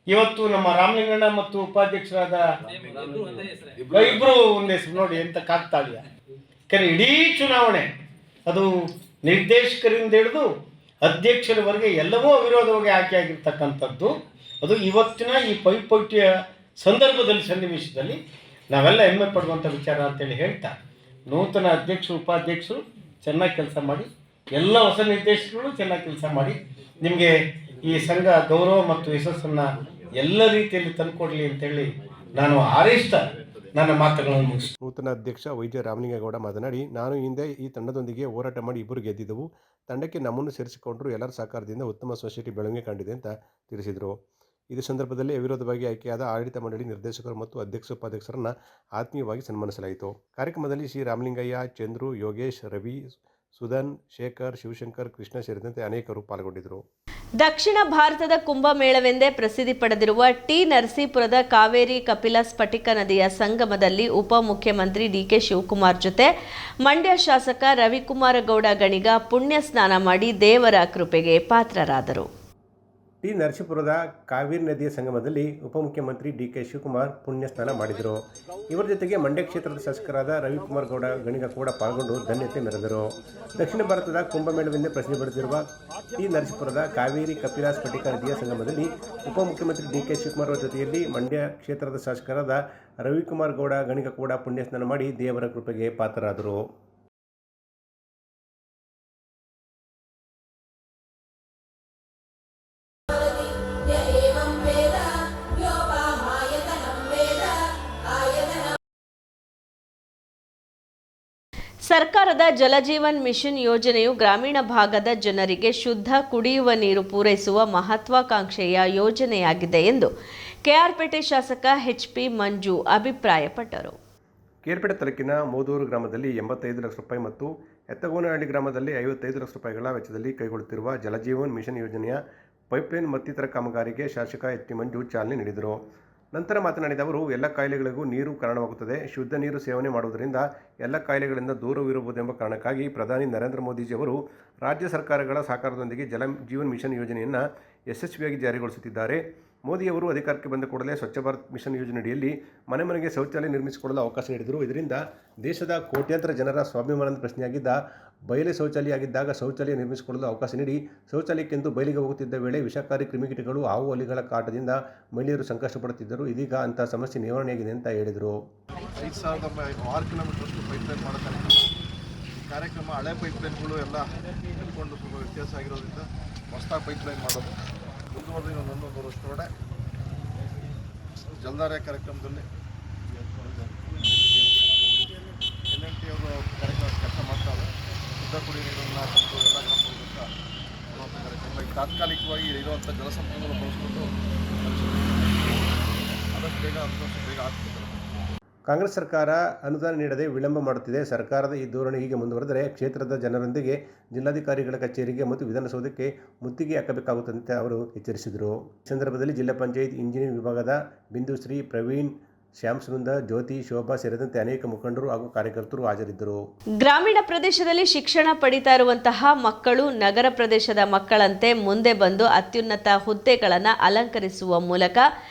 ಇವತ್ತು ನಮ್ಮ ರಾಮಲಿಂಗಣ್ಣ ಮತ್ತು ಉಪಾಧ್ಯಕ್ಷರಾದ ಇಬ್ಬರು ಒಂದೇ ಹೆಸರು ನೋಡಿ ಎಂತ ಕಾಗ್ತಾಳಿಯ. ಯಾಕಂದರೆ ಇಡೀ ಚುನಾವಣೆ ಅದು ನಿರ್ದೇಶಕರಿಂದ ಹಿಡಿದು ಅಧ್ಯಕ್ಷರವರೆಗೆ ಎಲ್ಲವೂ ಅವಿರೋಧವಾಗಿ ಆಯ್ಕೆಯಾಗಿರ್ತಕ್ಕಂಥದ್ದು. ಅದು ಇವತ್ತಿನ ಈ ಪೈಪೋಟಿಯ ಸಂದರ್ಭದಲ್ಲಿ ಸನ್ನಿವೇಶದಲ್ಲಿ ನಾವೆಲ್ಲ ಹೆಮ್ಮೆ ಪಡುವಂಥ ವಿಚಾರ ಅಂತೇಳಿ ಹೇಳ್ತಾ, ನೂತನ ಅಧ್ಯಕ್ಷರು ಉಪಾಧ್ಯಕ್ಷರು ಚೆನ್ನಾಗಿ ಕೆಲಸ ಮಾಡಿ, ಎಲ್ಲ ಹೊಸ ನಿರ್ದೇಶಕರು ಚೆನ್ನಾಗಿ ಕೆಲಸ ಮಾಡಿ, ನಿಮಗೆ ಈ ಸಂಘ ಗೌರವ ಮತ್ತು ಯಶಸ್ಸನ್ನು ಎಲ್ಲ ರೀತಿಯಲ್ಲಿ ತಂದುಕೊಡಲಿ ಅಂತೇಳಿ ನಾನು ಹಾರೈಸ್ತಾ ನನ್ನ ಮಾತುಗಳನ್ನು ಮುಗಿಸ್ತೀನಿ. ನೂತನ ಅಧ್ಯಕ್ಷ ವೈದ್ಯ ರಾಮಲಿಂಗೇಗೌಡ ಮಾತನಾಡಿ, ನಾನು ಹಿಂದೆ ಈ ತಂಡದೊಂದಿಗೆ ಹೋರಾಟ ಮಾಡಿ ಇಬ್ಬರು ಗೆದ್ದಿದ್ದೆವು. ತಂಡಕ್ಕೆ ನಮ್ಮನ್ನು ಸೇರಿಸಿಕೊಂಡರು. ಎಲ್ಲರ ಸಹಕಾರದಿಂದ ಉತ್ತಮ ಸೊಸೈಟಿ ಬೆಳವಣಿಗೆ ಕಂಡಿದೆ ಅಂತ ತಿಳಿಸಿದರು. ಇದೇ ಸಂದರ್ಭದಲ್ಲಿ ಅವಿರೋಧವಾಗಿ ಆಯ್ಕೆಯಾದ ಆಡಳಿತ ಮಂಡಳಿ ನಿರ್ದೇಶಕರು ಮತ್ತು ಅಧ್ಯಕ್ಷ ಉಪಾಧ್ಯಕ್ಷರನ್ನು ಆತ್ಮೀಯವಾಗಿ ಸನ್ಮಾನಿಸಲಾಯಿತು. ಕಾರ್ಯಕ್ರಮದಲ್ಲಿ ಶ್ರೀ ರಾಮಲಿಂಗಯ್ಯ, ಚಂದ್ರು, ಯೋಗೇಶ್, ರವಿ, ಸುಧನ್, ಶೇಖರ್, ಶಿವಶಂಕರ್, ಕೃಷ್ಣ ಸೇರಿದಂತೆ ಅನೇಕರು ಪಾಲ್ಗೊಂಡಿದ್ದರು. ದಕ್ಷಿಣ ಭಾರತದ ಕುಂಭಮೇಳವೆಂದೇ ಪ್ರಸಿದ್ಧಿ ಪಡೆದಿರುವ ಟಿ ನರಸೀಪುರದ ಕಾವೇರಿ ಕಪಿಲ ಸ್ಫಟಿಕ ನದಿಯ ಸಂಗಮದಲ್ಲಿ ಉಪಮುಖ್ಯಮಂತ್ರಿ ಡಿಕೆ ಶಿವಕುಮಾರ್ ಜೊತೆ ಮಂಡ್ಯ ಶಾಸಕ ರವಿಕುಮಾರಗೌಡ ಗಣಿಗ ಪುಣ್ಯ ಸ್ನಾನ ಮಾಡಿ ದೇವರ ಕೃಪೆಗೆ ಪಾತ್ರರಾದರು. ಟಿ ನರಸೀಪುರದ ಕಾವೇರಿ ನದಿಯ ಸಂಗಮದಲ್ಲಿ ಉಪಮುಖ್ಯಮಂತ್ರಿ ಡಿಕೆ ಶಿವಕುಮಾರ್ ಪುಣ್ಯ ಸ್ನಾನ ಮಾಡಿದರು. ಇವರ ಜೊತೆಗೆ ಮಂಡ್ಯ ಕ್ಷೇತ್ರದ ಶಾಸಕರಾದ ರವಿಕುಮಾರ್ ಗೌಡ ಗಣಿಗ ಕೂಡ ಪಾಲ್ಗೊಂಡು ಧನ್ಯತೆ ಮೆರೆದರು. ದಕ್ಷಿಣ ಭಾರತದ ಕುಂಭಮೇಳವೆಂದೇ ಪ್ರಸಿದ್ಧಿ ಪಡೆದಿರುವ ಟಿ ನರಸೀಪುರದ ಕಾವೇರಿ ಕಪಿಲ ಸ್ಫಟಿಕ ನದಿಯ ಸಂಗಮದಲ್ಲಿ ಉಪಮುಖ್ಯಮಂತ್ರಿ ಡಿಕೆ ಶಿವಕುಮಾರ್ ಅವರ ಜೊತೆಯಲ್ಲಿ ಮಂಡ್ಯ ಕ್ಷೇತ್ರದ ಶಾಸಕರಾದ ರವಿಕುಮಾರ್ ಗೌಡ ಗಣಿಗ ಕೂಡ ಪುಣ್ಯ ಸ್ನಾನ ಮಾಡಿ ದೇವರ ಕೃಪೆಗೆ ಪಾತ್ರರಾದರು. ಸರ್ಕಾರದ ಜಲಜೀವನ್ ಮಿಷನ್ ಯೋಜನೆಯು ಗ್ರಾಮೀಣ ಭಾಗದ ಜನರಿಗೆ ಶುದ್ಧ ಕುಡಿಯುವ ನೀರು ಪೂರೈಸುವ ಮಹತ್ವಾಕಾಂಕ್ಷೆಯ ಯೋಜನೆಯಾಗಿದೆ ಎಂದು ಕೆಆರ್ಪೇಟೆ ಶಾಸಕ ಎಚ್.ಪಿ. ಮಂಜು ಅಭಿಪ್ರಾಯಪಟ್ಟರು. ಕೆಆರ್ಪೇಟೆ ತಾಲೂಕಿನ ಮೋದೂರು ಗ್ರಾಮದಲ್ಲಿ 85 ಲಕ್ಷ ರೂಪಾಯಿ ಮತ್ತು ಎತ್ತಗೋನಹಳ್ಳಿ ಗ್ರಾಮದಲ್ಲಿ 55 ಲಕ್ಷ ರೂಪಾಯಿಗಳ ವೆಚ್ಚದಲ್ಲಿ ಕೈಗೊಳ್ಳುತ್ತಿರುವ ಜಲಜೀವನ್ ಮಿಷನ್ ಯೋಜನೆಯ ಪೈಪ್ಲೈನ್ ಮತ್ತಿತರ ಕಾಮಗಾರಿಗೆ ಶಾಸಕ ಎಚ್.ಪಿ. ಮಂಜು ಚಾಲನೆ ನೀಡಿದರು. ನಂತರ ಮಾತನಾಡಿದ ಅವರು, ಎಲ್ಲ ಕಾಯಿಲೆಗಳಿಗೂ ನೀರು ಕಾರಣವಾಗುತ್ತದೆ. ಶುದ್ಧ ನೀರು ಸೇವನೆ ಮಾಡುವುದರಿಂದ ಎಲ್ಲ ಕಾಯಿಲೆಗಳಿಂದ ದೂರವಿರಬಹುದೆಂಬ ಕಾರಣಕ್ಕಾಗಿ ಪ್ರಧಾನಿ ನರೇಂದ್ರ ಮೋದಿಜಿಯವರು ರಾಜ್ಯ ಸರ್ಕಾರಗಳ ಸಹಕಾರದೊಂದಿಗೆ ಜಲ ಜೀವನ್ ಮಿಷನ್ ಯೋಜನೆಯನ್ನು ಯಶಸ್ವಿಯಾಗಿ ಜಾರಿಗೊಳಿಸುತ್ತಿದ್ದಾರೆ. ಮೋದಿಯವರು ಅಧಿಕಾರಕ್ಕೆ ಬಂದ ಕೂಡಲೇ ಸ್ವಚ್ಛ ಭಾರತ್ ಮಿಷನ್ ಯೋಜನೆಯಡಿಯಲ್ಲಿ ಮನೆ ಮನೆಗೆ ಶೌಚಾಲಯ ನಿರ್ಮಿಸಿಕೊಳ್ಳಲು ಅವಕಾಶ ನೀಡಿದರು. ಇದರಿಂದ ದೇಶದ ಕೋಟ್ಯಾಂತರ ಜನರ ಸ್ವಾಭಿಮಾನದ ಪ್ರಶ್ನೆಯಾಗಿದ್ದ ಬಯಲು ಶೌಚಾಲಯ ಆಗಿದ್ದಾಗ ಶೌಚಾಲಯ ನಿರ್ಮಿಸಿಕೊಳ್ಳಲು ಅವಕಾಶ ನೀಡಿ ಶೌಚಾಲಯಕ್ಕೆಂದು ಬಯಲಿಗೆ ಹೋಗುತ್ತಿದ್ದ ವೇಳೆ ವಿಷಕಾರಿ ಕ್ರಿಮಿಕೀಟಗಳು, ಹಾವು ಹಲ್ಲಿಗಳ ಕಾಟದಿಂದ ಮಹಿಳೆಯರು ಸಂಕಷ್ಟಪಡುತ್ತಿದ್ದರು. ಇದೀಗ ಅಂಥ ಸಮಸ್ಯೆ ನಿವಾರಣೆಯಾಗಿದೆ ಅಂತ ಹೇಳಿದರು. 5,6 ಕಿಲೋಮೀಟರ್ಷ್ಟು ಪೈಪ್ಲೈನ್ ಮಾಡೋಕ್ಕಾಗ್ತದೆ. ಈ ಕಾರ್ಯಕ್ರಮ ಹಳೆ ಪೈಪ್ಲೈನ್ಗಳು ಎಲ್ಲ ನಿಂತ್ಕೊಂಡು ಸ್ವಲ್ಪ ವ್ಯತ್ಯಾಸ ಆಗಿರೋದ್ರಿಂದ ಹೊಸ ಪೈಪ್ಲೈನ್ ಮಾಡೋದು ಮುಂದುವರೆದ 1 ವರ್ಷದೊಳಗಡೆ ಜಲಧಾರೆ ಕಾರ್ಯಕ್ರಮದಲ್ಲಿ LNT ಅವರು ಕಾರ್ಯಕ್ರಮ ಕೆಲಸ ಮಾಡ್ತಾರೆ. ಶುದ್ಧ ಕುಡಿಯುವ ನೀರನ್ನು ತಂದು ಎಲ್ಲ ಗ್ರಾಮಗಳಿಂದ ಕಾರ್ಯಕ್ರಮ ತಾತ್ಕಾಲಿಕವಾಗಿ ಇರುವಂಥ ಜಲಸಂಪನ್ಮೂಲ ಬಳಸ್ಕೊಂಡು ಆದಷ್ಟು ಬೇಗ 10 ವರ್ಷ ಬೇಗ ಆಗ್ತದೆ. ಕಾಂಗ್ರೆಸ್ ಸರ್ಕಾರ ಅನುದಾನ ನೀಡದೆ ವಿಳಂಬ ಮಾಡುತ್ತಿದೆ. ಸರ್ಕಾರದ ಈ ಧೋರಣೆ ಹೀಗೆ ಮುಂದುವರೆದರೆ ಕ್ಷೇತ್ರದ ಜನರೊಂದಿಗೆ ಜಿಲ್ಲಾಧಿಕಾರಿಗಳ ಕಚೇರಿಗೆ ಮತ್ತು ವಿಧಾನಸೌಧಕ್ಕೆ ಮುತ್ತಿಗೆ ಹಾಕಬೇಕಾಗುತ್ತದೆ ಅವರು ಎಚ್ಚರಿಸಿದರು. ಈ ಸಂದರ್ಭದಲ್ಲಿ ಜಿಲ್ಲಾ ಪಂಚಾಯತ್ ಇಂಜಿನಿಯರಿಂಗ್ ವಿಭಾಗದ ಬಿಂದುಶ್ರೀ, ಪ್ರವೀಣ್, ಶ್ಯಾಮ್ ಸುನಂದ, ಜ್ಯೋತಿ, ಶೋಭಾ ಸೇರಿದಂತೆ ಅನೇಕ ಮುಖಂಡರು ಹಾಗೂ ಕಾರ್ಯಕರ್ತರು ಹಾಜರಿದ್ದರು. ಗ್ರಾಮೀಣ ಪ್ರದೇಶದಲ್ಲಿ ಶಿಕ್ಷಣ ಪಡಿತಾ ಇರುವಂತಹ ಮಕ್ಕಳು ನಗರ ಪ್ರದೇಶದ ಮಕ್ಕಳಂತೆ ಮುಂದೆ ಬಂದು ಅತ್ಯುನ್ನತ ಹುದ್ದೆಗಳನ್ನು ಅಲಂಕರಿಸುವ ಮೂಲಕ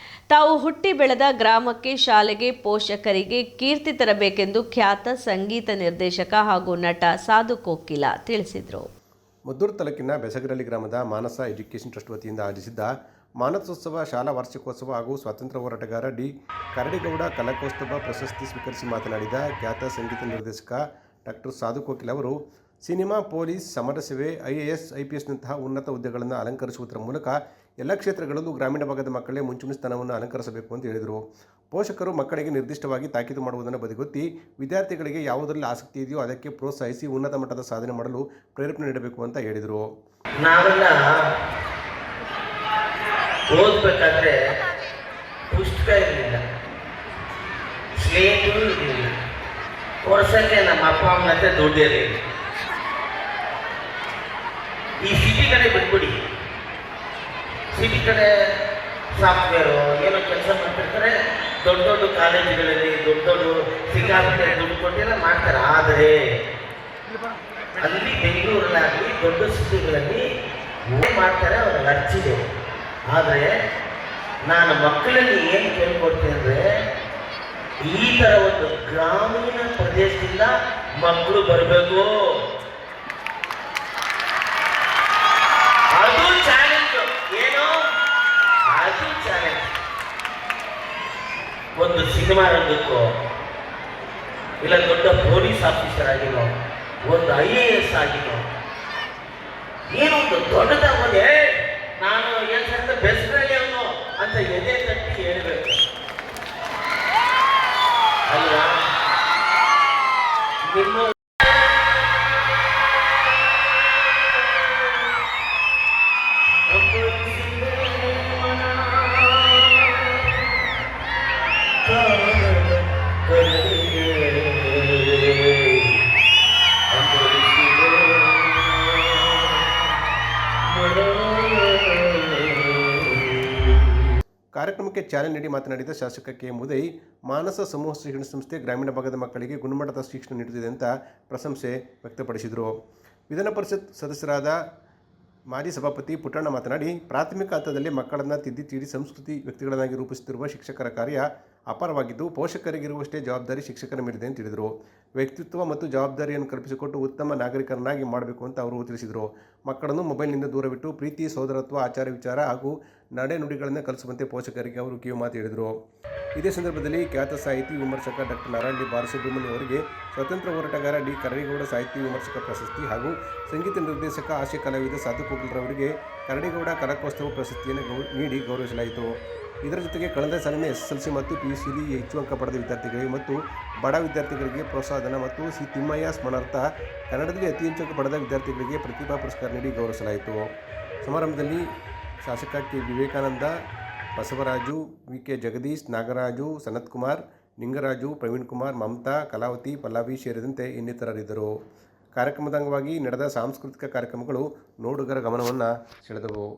ತಾವು ಹುಟ್ಟಿ ಬೆಳೆದ ಗ್ರಾಮಕ್ಕೆ, ಶಾಲೆಗೆ, ಪೋಷಕರಿಗೆ ಕೀರ್ತಿ ತರಬೇಕೆಂದು ಖ್ಯಾತ ಸಂಗೀತ ನಿರ್ದೇಶಕ ಹಾಗೂ ನಟ ಸಾಧು ಕೋಕಿಲ ತಿಳಿಸಿದರು. ಮದ್ದೂರು ತಾಲೂಕಿನ ಬೆಸಗರಳ್ಳಿ ಗ್ರಾಮದ ಮಾನಸ ಎಜುಕೇಷನ್ ಟ್ರಸ್ಟ್ ವತಿಯಿಂದ ಆಯೋಜಿಸಿದ್ದ ಮಾನಸೋತ್ಸವ, ಶಾಲಾ ವಾರ್ಷಿಕೋತ್ಸವ ಹಾಗೂ ಸ್ವಾತಂತ್ರ್ಯ ಹೋರಾಟಗಾರ ಡಿ. ಕರಡಿಗೌಡ ಕಲಾಕೌಸ್ತುಭ ಪ್ರಶಸ್ತಿ ಸ್ವೀಕರಿಸಿ ಮಾತನಾಡಿದ ಖ್ಯಾತ ಸಂಗೀತ ನಿರ್ದೇಶಕ ಡಾಕ್ಟರ್ ಸಾಧು ಕೋಕಿಲ ಅವರು, ಸಿನಿಮಾ, ಪೊಲೀಸ್, ಸಮರ ಸೇವೆ, IAS, IPSನಂತಹ ಉನ್ನತ ಹುದ್ದೆಗಳನ್ನು ಅಲಂಕರಿಸುವುದರ ಮೂಲಕ ಎಲ್ಲ ಕ್ಷೇತ್ರಗಳಲ್ಲೂ ಗ್ರಾಮೀಣ ಭಾಗದ ಮಕ್ಕಳೇ ಮುಂಚೂಣಿ ಸ್ಥಾನವನ್ನು ಅಲಂಕರಿಸಬೇಕು ಅಂತ ಹೇಳಿದರು. ಪೋಷಕರು ಮಕ್ಕಳಿಗೆ ನಿರ್ದಿಷ್ಟವಾಗಿ ತಾಕೀತು ಮಾಡುವುದನ್ನು ಬದಿಗೊತ್ತಿ ವಿದ್ಯಾರ್ಥಿಗಳಿಗೆ ಯಾವುದರಲ್ಲಿ ಆಸಕ್ತಿ ಇದೆಯೋ ಅದಕ್ಕೆ ಪ್ರೋತ್ಸಾಹಿಸಿ ಉನ್ನತ ಮಟ್ಟದ ಸಾಧನೆ ಮಾಡಲು ಪ್ರೇರೇಪಣೆ ನೀಡಬೇಕು ಅಂತ ಹೇಳಿದರು. ನಾವೆಲ್ಲ ಓದಬೇಕಾದ್ರೆ ಪುಸ್ತಕ ಇರಲಿಲ್ಲ, ಸ್ಲೇಟು ಇರಲಿಲ್ಲ, ವರ್ಷಕ್ಕೆ ನಮ್ಮ ಅಪ್ಪ ಅಮ್ಮನ ಹತ್ರ ದುಡ್ಡು ಇರಲಿಲ್ಲ. ಈ ಸಿಟಿ ಕಡೆ ಬಿಟ್ಬಿಡಿ, ಸಿಟಿ ಕಡೆ ಸಾಫ್ಟ್ವೇರು ಏನೋ ಕೆಲಸ ಮಾಡ್ತಿರ್ತಾರೆ, ದೊಡ್ಡ ದೊಡ್ಡ ಕಾಲೇಜುಗಳಲ್ಲಿ ದೊಡ್ಡ ದೊಡ್ಡ ಸಿಕ್ಕಾಪಟ್ಟೆ ದುಡ್ಡು ಕೊಟ್ಟಿಲ್ಲ ಮಾಡ್ತಾರೆ. ಆದರೆ ಅಲ್ಲಿ ಬೆಂಗಳೂರಲ್ಲಾಗಲಿ ದೊಡ್ಡ ಸಿಟಿಗಳಲ್ಲಿ ಮಾಡ್ತಾರೆ, ಅವ್ರಿಗೆ ಅರ್ಚಿದೆ. ಆದರೆ ನಾನು ಮಕ್ಕಳಲ್ಲಿ ಏನು ಕೇಳ್ಕೊಡ್ತೀನಿ ಅಂದರೆ, ಈ ಥರ ಒಂದು ಗ್ರಾಮೀಣ ಪ್ರದೇಶದಿಂದ ಮಕ್ಕಳು ಬರಬೇಕು. ಅದು ಚಾಲೆಂಜ್, ಏನೋ ಅದು ಚಾಲೆಂಜ್. ಒಂದು ಸಿನಿಮಾ ರಂಗಕ್ಕೋ ಇಲ್ಲ ದೊಡ್ಡ ಪೊಲೀಸ್ ಆಫೀಸರ್ ಆಗಿನೋ, ಒಂದು IAS ಆಗಿನೋ, ಏನೋ ಒಂದು ದೊಡ್ಡದಾಗೋದೇ ನಾನು ಏನು ಸರ್ ಬೆಸ್ಟ್ರಲ್ಲಿ ಅವನು ಅಂತ ಎದೆ ತಟ್ಟಿ ಹೇಳಬೇಕು ಅಲ್ವಾ? ನಿಮ್ಮ ಕಾರ್ಯಕ್ರಮಕ್ಕೆ ಚಾಲನೆ ನೀಡಿ ಮಾತನಾಡಿದ ಶಾಸಕ ಕೆ. ಮುದೈ, ಮಾನಸ ಸಮೂಹ ಶಿಕ್ಷಣ ಸಂಸ್ಥೆ ಗ್ರಾಮೀಣ ಭಾಗದ ಮಕ್ಕಳಿಗೆ ಗುಣಮಟ್ಟದ ಶಿಕ್ಷಣ ನೀಡುತ್ತಿದೆ ಅಂತ ಪ್ರಶಂಸೆ ವ್ಯಕ್ತಪಡಿಸಿದರು. ವಿಧಾನ ಪರಿಷತ್ ಸದಸ್ಯರಾದ ಮಾಜಿ ಸಭಾಪತಿ ಪುಟ್ಟಣ್ಣ ಮಾತನಾಡಿ, ಪ್ರಾಥಮಿಕ ಹಂತದಲ್ಲಿ ಮಕ್ಕಳನ್ನು ತಿದ್ದಿ ತೀಡಿ ಸಂಸ್ಕೃತಿ ವ್ಯಕ್ತಿಗಳನ್ನಾಗಿ ರೂಪಿಸುತ್ತಿರುವ ಶಿಕ್ಷಕರ ಕಾರ್ಯ ಅಪಾರವಾಗಿದ್ದು, ಪೋಷಕರಿಗಿರುವಷ್ಟೇ ಜವಾಬ್ದಾರಿ ಶಿಕ್ಷಕರ ಮೇಲಿದೆ ಅಂತ ಹೇಳಿದರು. ವ್ಯಕ್ತಿತ್ವ ಮತ್ತು ಜವಾಬ್ದಾರಿಯನ್ನು ಕಲ್ಪಿಸಿಕೊಟ್ಟು ಉತ್ತಮ ನಾಗರಿಕರನ್ನಾಗಿ ಮಾಡಬೇಕು ಅಂತ ಅವರು ತಿಳಿಸಿದರು. ಮಕ್ಕಳನ್ನು ಮೊಬೈಲ್ನಿಂದ ದೂರವಿಟ್ಟು ಪ್ರೀತಿ, ಸೋದರತ್ವ, ಆಚಾರ ವಿಚಾರ ಹಾಗೂ ನಡೆ ನುಡಿಗಳನ್ನು ಕಲಿಸುವಂತೆ ಪೋಷಕರಿಗೆ ಅವರು ಕಿವಿಮಾತು ಹೇಳಿದರು. ಇದೇ ಸಂದರ್ಭದಲ್ಲಿ ಖ್ಯಾತ ಸಾಹಿತಿ ವಿಮರ್ಶಕ ಡಾಕ್ಟರ್ ನಾರಾಯಣ ಬಾಲಸುಬ್ರಹ್ಮಣ್ಯ ಅವರಿಗೆ ಸ್ವಾತಂತ್ರ್ಯ ಹೋರಾಟಗಾರ ಡಿ. ಕರಡಿಗೌಡ ಸಾಹಿತ್ಯ ವಿಮರ್ಶಕ ಪ್ರಶಸ್ತಿ ಹಾಗೂ ಸಂಗೀತ ನಿರ್ದೇಶಕ, ಹಾಸ್ಯ ಕಲಾವಿದ ಸಾಧು ಕೋಕಿಲರವರಿಗೆ ಕರಡಿಗೌಡ ಕಲಾಕೌಸ್ತುಭ ಪ್ರಶಸ್ತಿಯನ್ನು ನೀಡಿ ಗೌರವಿಸಲಾಯಿತು. ಇದರ ಜೊತೆಗೆ ಕಳೆದ ಸಾಲಿನ SSLC ಮತ್ತು PUCಯಲ್ಲಿ ಹೆಚ್ಚು ಅಂಕ ಪಡೆದ ವಿದ್ಯಾರ್ಥಿಗಳಿಗೆ ಮತ್ತು ಬಡ ವಿದ್ಯಾರ್ಥಿಗಳಿಗೆ ಪ್ರೋತ್ಸಾಹಧನ ಮತ್ತು ಸಿ. ತಿಮ್ಮಯ್ಯ ಸ್ಮರಣಾರ್ಥ ಕನ್ನಡದಲ್ಲಿ ಅತಿ ಹೆಚ್ಚು ಅಂಕ ಪಡೆದ ವಿದ್ಯಾರ್ಥಿಗಳಿಗೆ ಪ್ರತಿಭಾ ಪುರಸ್ಕಾರ ನೀಡಿ ಗೌರವಿಸಲಾಯಿತು. ಸಮಾರಂಭದಲ್ಲಿ ಶಾಸಕ ಕೆ. ವಿವೇಕಾನಂದ, ಬಸವರಾಜು, VK ಜಗದೀಶ್, ನಾಗರಾಜು, ಸನತ್ ಕುಮಾರ್, ನಿಂಗರಾಜು, ಪ್ರವೀಣ್ ಕುಮಾರ್, ಮಮತಾ, ಕಲಾವತಿ, ಪಲ್ಲವಿ ಸೇರಿದಂತೆ ಇನ್ನಿತರರಿದ್ದರು. ಕಾರ್ಯಕ್ರಮದ ಅಂಗವಾಗಿ ನಡೆದ ಸಾಂಸ್ಕೃತಿಕ ಕಾರ್ಯಕ್ರಮಗಳು ನೋಡುಗರ ಗಮನವನ್ನು ಸೆಳೆದವು.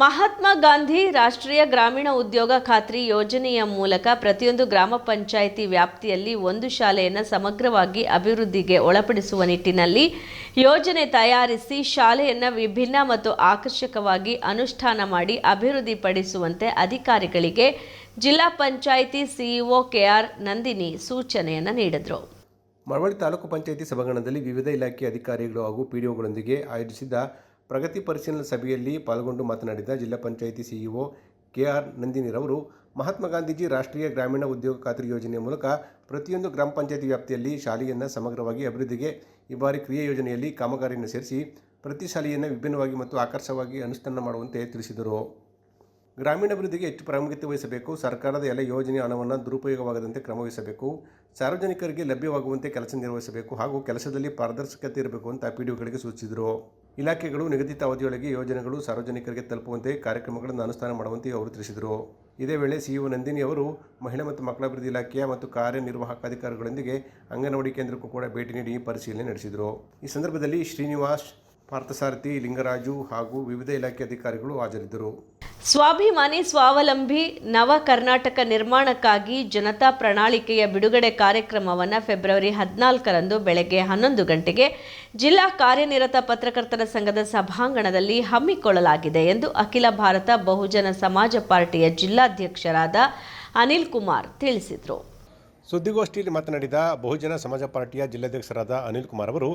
ಮಹಾತ್ಮ ಗಾಂಧಿ ರಾಷ್ಟ್ರೀಯ ಗ್ರಾಮೀಣ ಉದ್ಯೋಗ ಖಾತ್ರಿ ಯೋಜನೆಯ ಮೂಲಕ ಪ್ರತಿಯೊಂದು ಗ್ರಾಮ ಪಂಚಾಯಿತಿ ವ್ಯಾಪ್ತಿಯಲ್ಲಿ ಒಂದು ಶಾಲೆಯನ್ನು ಸಮಗ್ರವಾಗಿ ಅಭಿವೃದ್ಧಿಗೆ ಒಳಪಡಿಸುವ ನಿಟ್ಟಿನಲ್ಲಿ ಯೋಜನೆ ತಯಾರಿಸಿ ಶಾಲೆಯನ್ನು ವಿಭಿನ್ನ ಮತ್ತು ಆಕರ್ಷಕವಾಗಿ ಅನುಷ್ಠಾನ ಮಾಡಿ ಅಭಿವೃದ್ಧಿಪಡಿಸುವಂತೆ ಅಧಿಕಾರಿಗಳಿಗೆ ಜಿಲ್ಲಾ ಪಂಚಾಯಿತಿ CEO KR ನಂದಿನಿ ಸೂಚನೆಯನ್ನು ನೀಡಿದರು. ಮಳವಳ್ಳಿ ತಾಲೂಕು ಪಂಚಾಯಿತಿ ಸಭಾಂಗಣದಲ್ಲಿ ವಿವಿಧ ಇಲಾಖೆ ಅಧಿಕಾರಿಗಳು ಹಾಗೂ PDOಗಳೊಂದಿಗೆ ಆಯೋಜಿಸಿದ್ದ ಪ್ರಗತಿ ಪರಿಶೀಲನಾ ಸಭೆಯಲ್ಲಿ ಪಾಲ್ಗೊಂಡು ಮಾತನಾಡಿದ ಜಿಲ್ಲಾ ಪಂಚಾಯಿತಿ CEO KR ನಂದಿನಿರವರು, ಮಹಾತ್ಮ ಗಾಂಧೀಜಿ ರಾಷ್ಟ್ರೀಯ ಗ್ರಾಮೀಣ ಉದ್ಯೋಗ ಖಾತ್ರಿ ಯೋಜನೆಯ ಮೂಲಕ ಪ್ರತಿಯೊಂದು ಗ್ರಾಮ ಪಂಚಾಯಿತಿ ವ್ಯಾಪ್ತಿಯಲ್ಲಿ ಶಾಲೆಯನ್ನು ಸಮಗ್ರವಾಗಿ ಅಭಿವೃದ್ಧಿಗೆ ಈ ಬಾರಿ ಕ್ರಿಯಾ ಯೋಜನೆಯಲ್ಲಿ ಕಾಮಗಾರಿಯನ್ನು ಸೇರಿಸಿ ಪ್ರತಿ ಶಾಲೆಯನ್ನು ವಿಭಿನ್ನವಾಗಿ ಮತ್ತು ಆಕರ್ಷಕವಾಗಿ ಅನುಷ್ಠಾನ ಮಾಡುವಂತೆ ತಿಳಿಸಿದರು. ಗ್ರಾಮೀಣಾಭಿವೃದ್ಧಿಗೆ ಹೆಚ್ಚು ಪ್ರಾಮುಖ್ಯತೆ ವಹಿಸಬೇಕು. ಸರ್ಕಾರದ ಎಲ್ಲ ಯೋಜನೆ ಹಣವನ್ನು ದುರುಪಯೋಗವಾಗದಂತೆ ಕ್ರಮ ವಹಿಸಬೇಕು. ಸಾರ್ವಜನಿಕರಿಗೆ ಲಭ್ಯವಾಗುವಂತೆ ಕೆಲಸ ನಿರ್ವಹಿಸಬೇಕು ಹಾಗೂ ಕೆಲಸದಲ್ಲಿ ಪಾರದರ್ಶಕತೆ ಇರಬೇಕು ಅಂತ ಪಿಡಿಒಗಳಿಗೆ ಸೂಚಿಸಿದರು. ಇಲಾಖೆಗಳು ನಿಗದಿತ ಅವಧಿಯೊಳಗೆ ಯೋಜನೆಗಳು ಸಾರ್ವಜನಿಕರಿಗೆ ತಲುಪುವಂತೆ ಕಾರ್ಯಕ್ರಮಗಳನ್ನು ಅನುಷ್ಠಾನ ಮಾಡುವಂತೆ ಅವರು ತಿಳಿಸಿದರು. ಇದೇ ವೇಳೆ ಸಿಇಒ ನಂದಿನಿ ಅವರು ಮಹಿಳಾ ಮತ್ತು ಮಕ್ಕಳ ಅಭಿವೃದ್ಧಿ ಇಲಾಖೆಯ ಮತ್ತು ಕಾರ್ಯನಿರ್ವಾಹಕ ಅಧಿಕಾರಿಗಳೊಂದಿಗೆ ಅಂಗನವಾಡಿ ಕೇಂದ್ರಕ್ಕೂ ಕೂಡ ಭೇಟಿ ನೀಡಿ ಪರಿಶೀಲನೆ ನಡೆಸಿದರು. ಈ ಸಂದರ್ಭದಲ್ಲಿ ಶ್ರೀನಿವಾಸ್, ಪಾರ್ಥಸಾರಥಿ, ಲಿಂಗರಾಜು ಹಾಗೂ ವಿವಿಧ ಇಲಾಖೆ ಅಧಿಕಾರಿಗಳು ಹಾಜರಿದ್ದರು. ಸ್ವಾಭಿಮಾನಿ ಸ್ವಾವಲಂಬಿ ನವ ಕರ್ನಾಟಕ ನಿರ್ಮಾಣಕ್ಕಾಗಿ ಜನತಾ ಪ್ರಣಾಳಿಕೆಯ ಬಿಡುಗಡೆ ಕಾರ್ಯಕ್ರಮವನ್ನು ಫೆಬ್ರವರಿ 14ರಂದು ಬೆಳಗ್ಗೆ 11 ಗಂಟೆಗೆ ಜಿಲ್ಲಾ ಕಾರ್ಯನಿರತ ಪತ್ರಕರ್ತರ ಸಂಘದ ಸಭಾಂಗಣದಲ್ಲಿ ಹಮ್ಮಿಕೊಳ್ಳಲಾಗಿದೆ ಎಂದು ಅಖಿಲ ಭಾರತ ಬಹುಜನ ಸಮಾಜ ಪಾರ್ಟಿಯ ಜಿಲ್ಲಾಧ್ಯಕ್ಷರಾದ ಅನಿಲ್ ಕುಮಾರ್ ತಿಳಿಸಿದರು. ಸುದ್ದಿಗೋಷ್ಠಿಯಲ್ಲಿ ಮಾತನಾಡಿದ ಬಹುಜನ ಸಮಾಜ ಪಾರ್ಟಿಯ ಜಿಲ್ಲಾಧ್ಯಕ್ಷರಾದ ಅನಿಲ್ ಕುಮಾರ್ ಅವರು,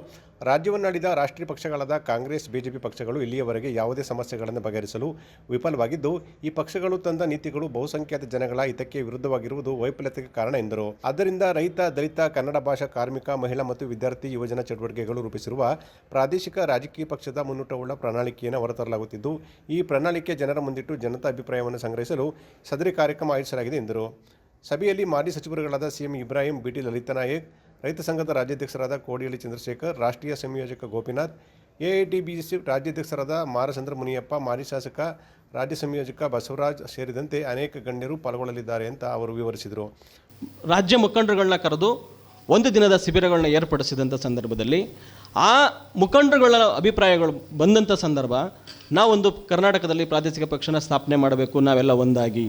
ರಾಜ್ಯವನ್ನಾಡಿದ ರಾಷ್ಟ್ರೀಯ ಪಕ್ಷಗಳಾದ ಕಾಂಗ್ರೆಸ್, ಬಿಜೆಪಿ ಪಕ್ಷಗಳು ಇಲ್ಲಿಯವರೆಗೆ ಯಾವುದೇ ಸಮಸ್ಯೆಗಳನ್ನು ಬಗೆಹರಿಸಲು ವಿಫಲವಾಗಿದ್ದು, ಈ ಪಕ್ಷಗಳು ತಂದ ನೀತಿಗಳು ಬಹುಸಂಖ್ಯಾತ ಜನಗಳ ಹಿತಕ್ಕೆ ವಿರುದ್ಧವಾಗಿರುವುದು ವೈಫಲ್ಯತೆಗೆ ಕಾರಣ ಎಂದರು. ಆದ್ದರಿಂದ ರೈತ, ದಲಿತ, ಕನ್ನಡ ಭಾಷಾ, ಕಾರ್ಮಿಕ, ಮಹಿಳಾ ಮತ್ತು ವಿದ್ಯಾರ್ಥಿ ಯುವಜನ ಚಟುವಟಿಕೆಗಳು ರೂಪಿಸಿರುವ ಪ್ರಾದೇಶಿಕ ರಾಜಕೀಯ ಪಕ್ಷದ ಮುನ್ನೋಟವುಳ್ಳ ಪ್ರಣಾಳಿಕೆಯನ್ನು ಹೊರತರಲಾಗುತ್ತಿದ್ದು, ಈ ಪ್ರಣಾಳಿಕೆ ಜನರ ಮುಂದಿಟ್ಟು ಜನತಾ ಅಭಿಪ್ರಾಯವನ್ನು ಸಂಗ್ರಹಿಸಲು ಸದರಿ ಕಾರ್ಯಕ್ರಮ ಆಯೋಜಿಸಲಾಗಿದೆ ಎಂದರು. ಸಭೆಯಲ್ಲಿ ಮಾಜಿ ಸಚಿವರುಗಳಾದ ಸಿಎಂ ಇಬ್ರಾಹಿಂ, ಬಿಟಿ ಲಲಿತಾ ನಾಯಕ್, ರೈತ ಸಂಘದ ರಾಜ್ಯಾಧ್ಯಕ್ಷರಾದ ಕೋಡಿಹಳ್ಳಿ ಚಂದ್ರಶೇಖರ್, ರಾಷ್ಟ್ರೀಯ ಸಂಯೋಜಕ ಗೋಪಿನಾಥ್, ಎಐಟಿಬಿಸಿ ರಾಜ್ಯಾಧ್ಯಕ್ಷರಾದ ಮಾರಚಂದ್ರ ಮುನಿಯಪ್ಪ, ಮಾಜಿ ಶಾಸಕ, ರಾಜ್ಯ ಸಂಯೋಜಕ ಬಸವರಾಜ್ ಸೇರಿದಂತೆ ಅನೇಕ ಗಣ್ಯರು ಪಾಲ್ಗೊಳ್ಳಲಿದ್ದಾರೆ ಅಂತ ಅವರು ವಿವರಿಸಿದರು. ರಾಜ್ಯ ಮುಖಂಡರುಗಳನ್ನ ಕರೆದು ಒಂದು ದಿನದ ಶಿಬಿರಗಳನ್ನ ಏರ್ಪಡಿಸಿದಂಥ ಸಂದರ್ಭದಲ್ಲಿ ಆ ಮುಖಂಡರುಗಳ ಅಭಿಪ್ರಾಯಗಳು ಬಂದಂಥ ಸಂದರ್ಭ, ನಾವೊಂದು ಕರ್ನಾಟಕದಲ್ಲಿ ಪ್ರಾದೇಶಿಕ ಪಕ್ಷನ ಸ್ಥಾಪನೆ ಮಾಡಬೇಕು, ನಾವೆಲ್ಲ ಒಂದಾಗಿ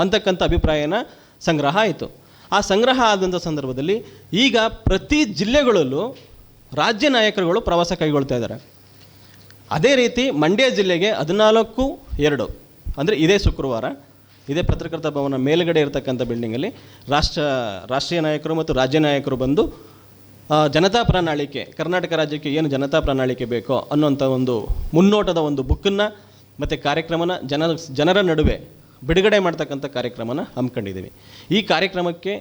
ಅಂತಕ್ಕಂಥ ಅಭಿಪ್ರಾಯನ ಸಂಗ್ರಹ ಆಯಿತು. ಆ ಸಂಗ್ರಹ ಆದಂಥ ಸಂದರ್ಭದಲ್ಲಿ ಈಗ ಪ್ರತಿ ಜಿಲ್ಲೆಗಳಲ್ಲೂ ರಾಜ್ಯ ನಾಯಕರುಗಳು ಪ್ರವಾಸ ಕೈಗೊಳ್ತಾ ಇದ್ದಾರೆ. ಅದೇ ರೀತಿ ಮಂಡ್ಯ ಜಿಲ್ಲೆಗೆ 14/2 ಅಂದರೆ ಇದೇ ಶುಕ್ರವಾರ ಇದೇ ಪತ್ರಕರ್ತ ಭವನ ಮೇಲುಗಡೆ ಇರತಕ್ಕಂಥ ಬಿಲ್ಡಿಂಗಲ್ಲಿ ರಾಷ್ಟ್ರೀಯ ನಾಯಕರು ಮತ್ತು ರಾಜ್ಯ ನಾಯಕರು ಬಂದು ಜನತಾ ಪ್ರಣಾಳಿಕೆ, ಕರ್ನಾಟಕ ರಾಜ್ಯಕ್ಕೆ ಏನು ಜನತಾ ಪ್ರಣಾಳಿಕೆ ಬೇಕೋ ಅನ್ನೋಂಥ ಒಂದು ಮುನ್ನೋಟದ ಒಂದು ಬುಕ್ಕನ್ನು ಮತ್ತು ಕಾರ್ಯಕ್ರಮನ ಜನರ ನಡುವೆ ಬಿಡುಗಡೆ ಮಾಡ್ತಕ್ಕಂಥ ಕಾರ್ಯಕ್ರಮನ ಹಮ್ಮಿಕೊಂಡಿದ್ದೀವಿ. ಈ ಕಾರ್ಯಕ್ರಮಕ್ಕೆ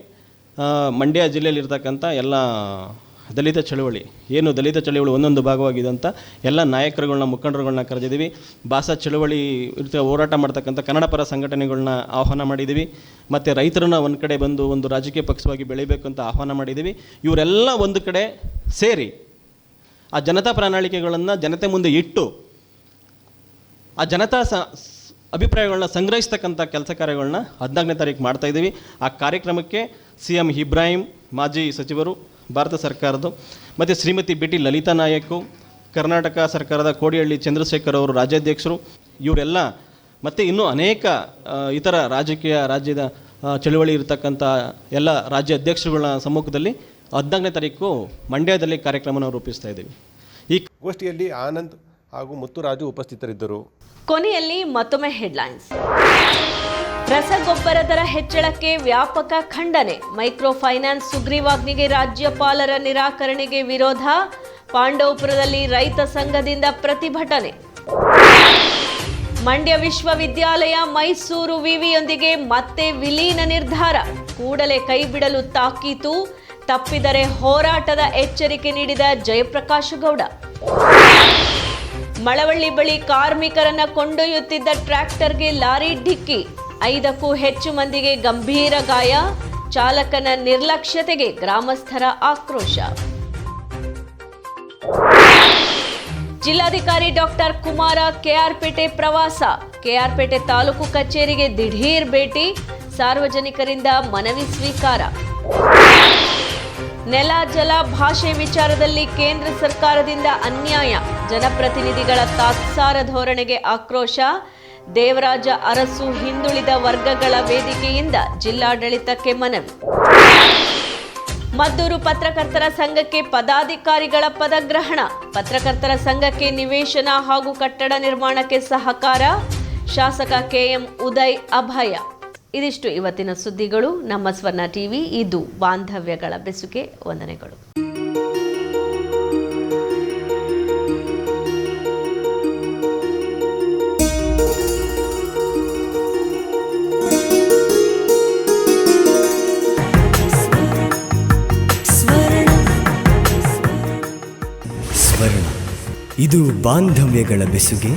ಮಂಡ್ಯ ಜಿಲ್ಲೆಯಲ್ಲಿರ್ತಕ್ಕಂಥ ಎಲ್ಲ ದಲಿತ ಚಳವಳಿ ಒಂದೊಂದು ಭಾಗವಾಗಿದ್ದಂಥ ಎಲ್ಲ ನಾಯಕರುಗಳನ್ನ, ಮುಖಂಡರುಗಳನ್ನ ಕರೆದಿದ್ದೀವಿ. ಭಾಷಾ ಚಳವಳಿ ಹೋರಾಟ ಮಾಡ್ತಕ್ಕಂಥ ಕನ್ನಡ ಪರ ಸಂಘಟನೆಗಳನ್ನ ಆಹ್ವಾನ ಮಾಡಿದ್ದೀವಿ. ಮತ್ತು ರೈತರನ್ನ ಒಂದು ಕಡೆ ಬಂದು ಒಂದು ರಾಜಕೀಯ ಪಕ್ಷವಾಗಿ ಬೆಳಿಬೇಕು ಅಂತ ಆಹ್ವಾನ ಮಾಡಿದ್ದೀವಿ. ಇವರೆಲ್ಲ ಒಂದು ಕಡೆ ಸೇರಿ ಆ ಜನತಾ ಪ್ರಣಾಳಿಕೆಗಳನ್ನು ಜನತೆ ಮುಂದೆ ಇಟ್ಟು ಆ ಜನತಾ ಅಭಿಪ್ರಾಯಗಳನ್ನ ಸಂಗ್ರಹಿಸ್ತಕ್ಕಂಥ ಕೆಲಸ ಕಾರ್ಯಗಳನ್ನ 14ನೇ ತಾರೀಕು ಮಾಡ್ತಾಯಿದ್ದೀವಿ. ಆ ಕಾರ್ಯಕ್ರಮಕ್ಕೆ ಸಿಎಂ ಇಬ್ರಾಹಿಂ, ಮಾಜಿ ಸಚಿವರು ಭಾರತ ಸರ್ಕಾರದ್ದು, ಮತ್ತು ಶ್ರೀಮತಿ ಬಿಟಿ ಲಲಿತಾ ನಾಯಕ್, ಕರ್ನಾಟಕ ಸರ್ಕಾರದ ಕೋಡಿಹಳ್ಳಿ ಚಂದ್ರಶೇಖರ್ ಅವರು ರಾಜ್ಯಾಧ್ಯಕ್ಷರು, ಇವರೆಲ್ಲ ಮತ್ತು ಇನ್ನೂ ಅನೇಕ ಇತರ ರಾಜ್ಯದ ಚಳುವಳಿ ಇರತಕ್ಕಂಥ ಎಲ್ಲ ರಾಜ್ಯ ಅಧ್ಯಕ್ಷರುಗಳ ಸಮ್ಮುಖದಲ್ಲಿ 14ನೇ ತಾರೀಕು ಮಂಡ್ಯದಲ್ಲಿ ಕಾರ್ಯಕ್ರಮನ ರೂಪಿಸ್ತಾ ಇದ್ದೀವಿ. ಈ ಗೋಷ್ಠಿಯಲ್ಲಿ ಆನಂದ್ ಹಾಗೂ ಮುತ್ತುರಾಜು ಉಪಸ್ಥಿತರಿದ್ದರು. ಕೊನೆಯಲ್ಲಿ ಮತ್ತೊಮ್ಮೆ ಹೆಡ್ಲೈನ್ಸ್. ರಸಗೊಬ್ಬರ ದರ ಹೆಚ್ಚಳಕ್ಕೆ ವ್ಯಾಪಕ ಖಂಡನೆ. ಮೈಕ್ರೋ ಫೈನಾನ್ಸ್ ಸುಗ್ರೀವಾಜ್ಞೆಗೆ ರಾಜ್ಯಪಾಲರ ನಿರಾಕರಣೆಗೆ ವಿರೋಧ. ಪಾಂಡವಪುರದಲ್ಲಿ ರೈತ ಸಂಘದಿಂದ ಪ್ರತಿಭಟನೆ. ಮಂಡ್ಯ ವಿಶ್ವವಿದ್ಯಾಲಯ ಮೈಸೂರು ವಿವಿಯೊಂದಿಗೆ ಮತ್ತೆ ವಿಲೀನ ನಿರ್ಧಾರ. ಕೂಡಲೇ ಕೈಬಿಡಲು ತಾಕೀತು. ತಪ್ಪಿದರೆ ಹೋರಾಟದ ಎಚ್ಚರಿಕೆ ನೀಡಿದ ಜಯಪ್ರಕಾಶ್ ಗೌಡ. ಮಳವಳ್ಳಿ ಬಳಿ ಕಾರ್ಮಿಕರನ್ನ ಕೊಂಡೊಯ್ಯುತ್ತಿದ್ದ ಟ್ರ್ಯಾಕ್ಟರ್ಗೆ ಲಾರಿ ಡಿಕ್ಕಿ. 5ಕ್ಕೂ ಹೆಚ್ಚು ಮಂದಿಗೆ ಗಂಭೀರ ಗಾಯ. ಚಾಲಕನ ನಿರ್ಲಕ್ಷ್ಯತೆಗೆ ಗ್ರಾಮಸ್ಥರ ಆಕ್ರೋಶ. ಜಿಲ್ಲಾಧಿಕಾರಿ ಡಾಕ್ಟರ್ ಕುಮಾರ ಕೆಆರ್ಪೇಟೆ ಪ್ರವಾಸ. ಕೆಆರ್ಪೇಟೆ ತಾಲೂಕು ಕಚೇರಿಗೆ ದಿಢೀರ್ ಭೇಟಿ. ಸಾರ್ವಜನಿಕರಿಂದ ಮನವಿ ಸ್ವೀಕಾರ. ನೆಲ, ಜಲ, ಭಾಷೆ ವಿಚಾರದಲ್ಲಿ ಕೇಂದ್ರ ಸರ್ಕಾರದಿಂದ ಅನ್ಯಾಯ. ಜನಪ್ರತಿನಿಧಿಗಳ ತಾತ್ಸಾರ ಧೋರಣೆಗೆ ಆಕ್ರೋಶ. ದೇವರಾಜ ಅರಸು ಹಿಂದುಳಿದ ವರ್ಗಗಳ ವೇದಿಕೆಯಿಂದ ಜಿಲ್ಲಾಡಳಿತಕ್ಕೆ ಮನವಿ. ಮದ್ದೂರು ಪತ್ರಕರ್ತರ ಸಂಘಕ್ಕೆ ಪದಾಧಿಕಾರಿಗಳ ಪದಗ್ರಹಣ. ಪತ್ರಕರ್ತರ ಸಂಘಕ್ಕೆ ನಿವೇಶನ ಹಾಗೂ ಕಟ್ಟಡ ನಿರ್ಮಾಣಕ್ಕೆ ಸಹಕಾರ. ಶಾಸಕ ಕೆಎಂ ಉದಯ್ ಅಭಯ. ಇದಿಷ್ಟು ಇವತ್ತಿನ ಸುದ್ದಿಗಳು. ನಮ್ಮ ಸ್ವರ್ಣ ಟಿವಿ, ಇದು ಬಾಂಧವ್ಯಗಳ ಬೆಸುಗೆ. ವಂದನೆಗಳು. ಸ್ವರ್ಣ, ಇದು ಬಾಂಧವ್ಯಗಳ ಬೆಸುಗೆ.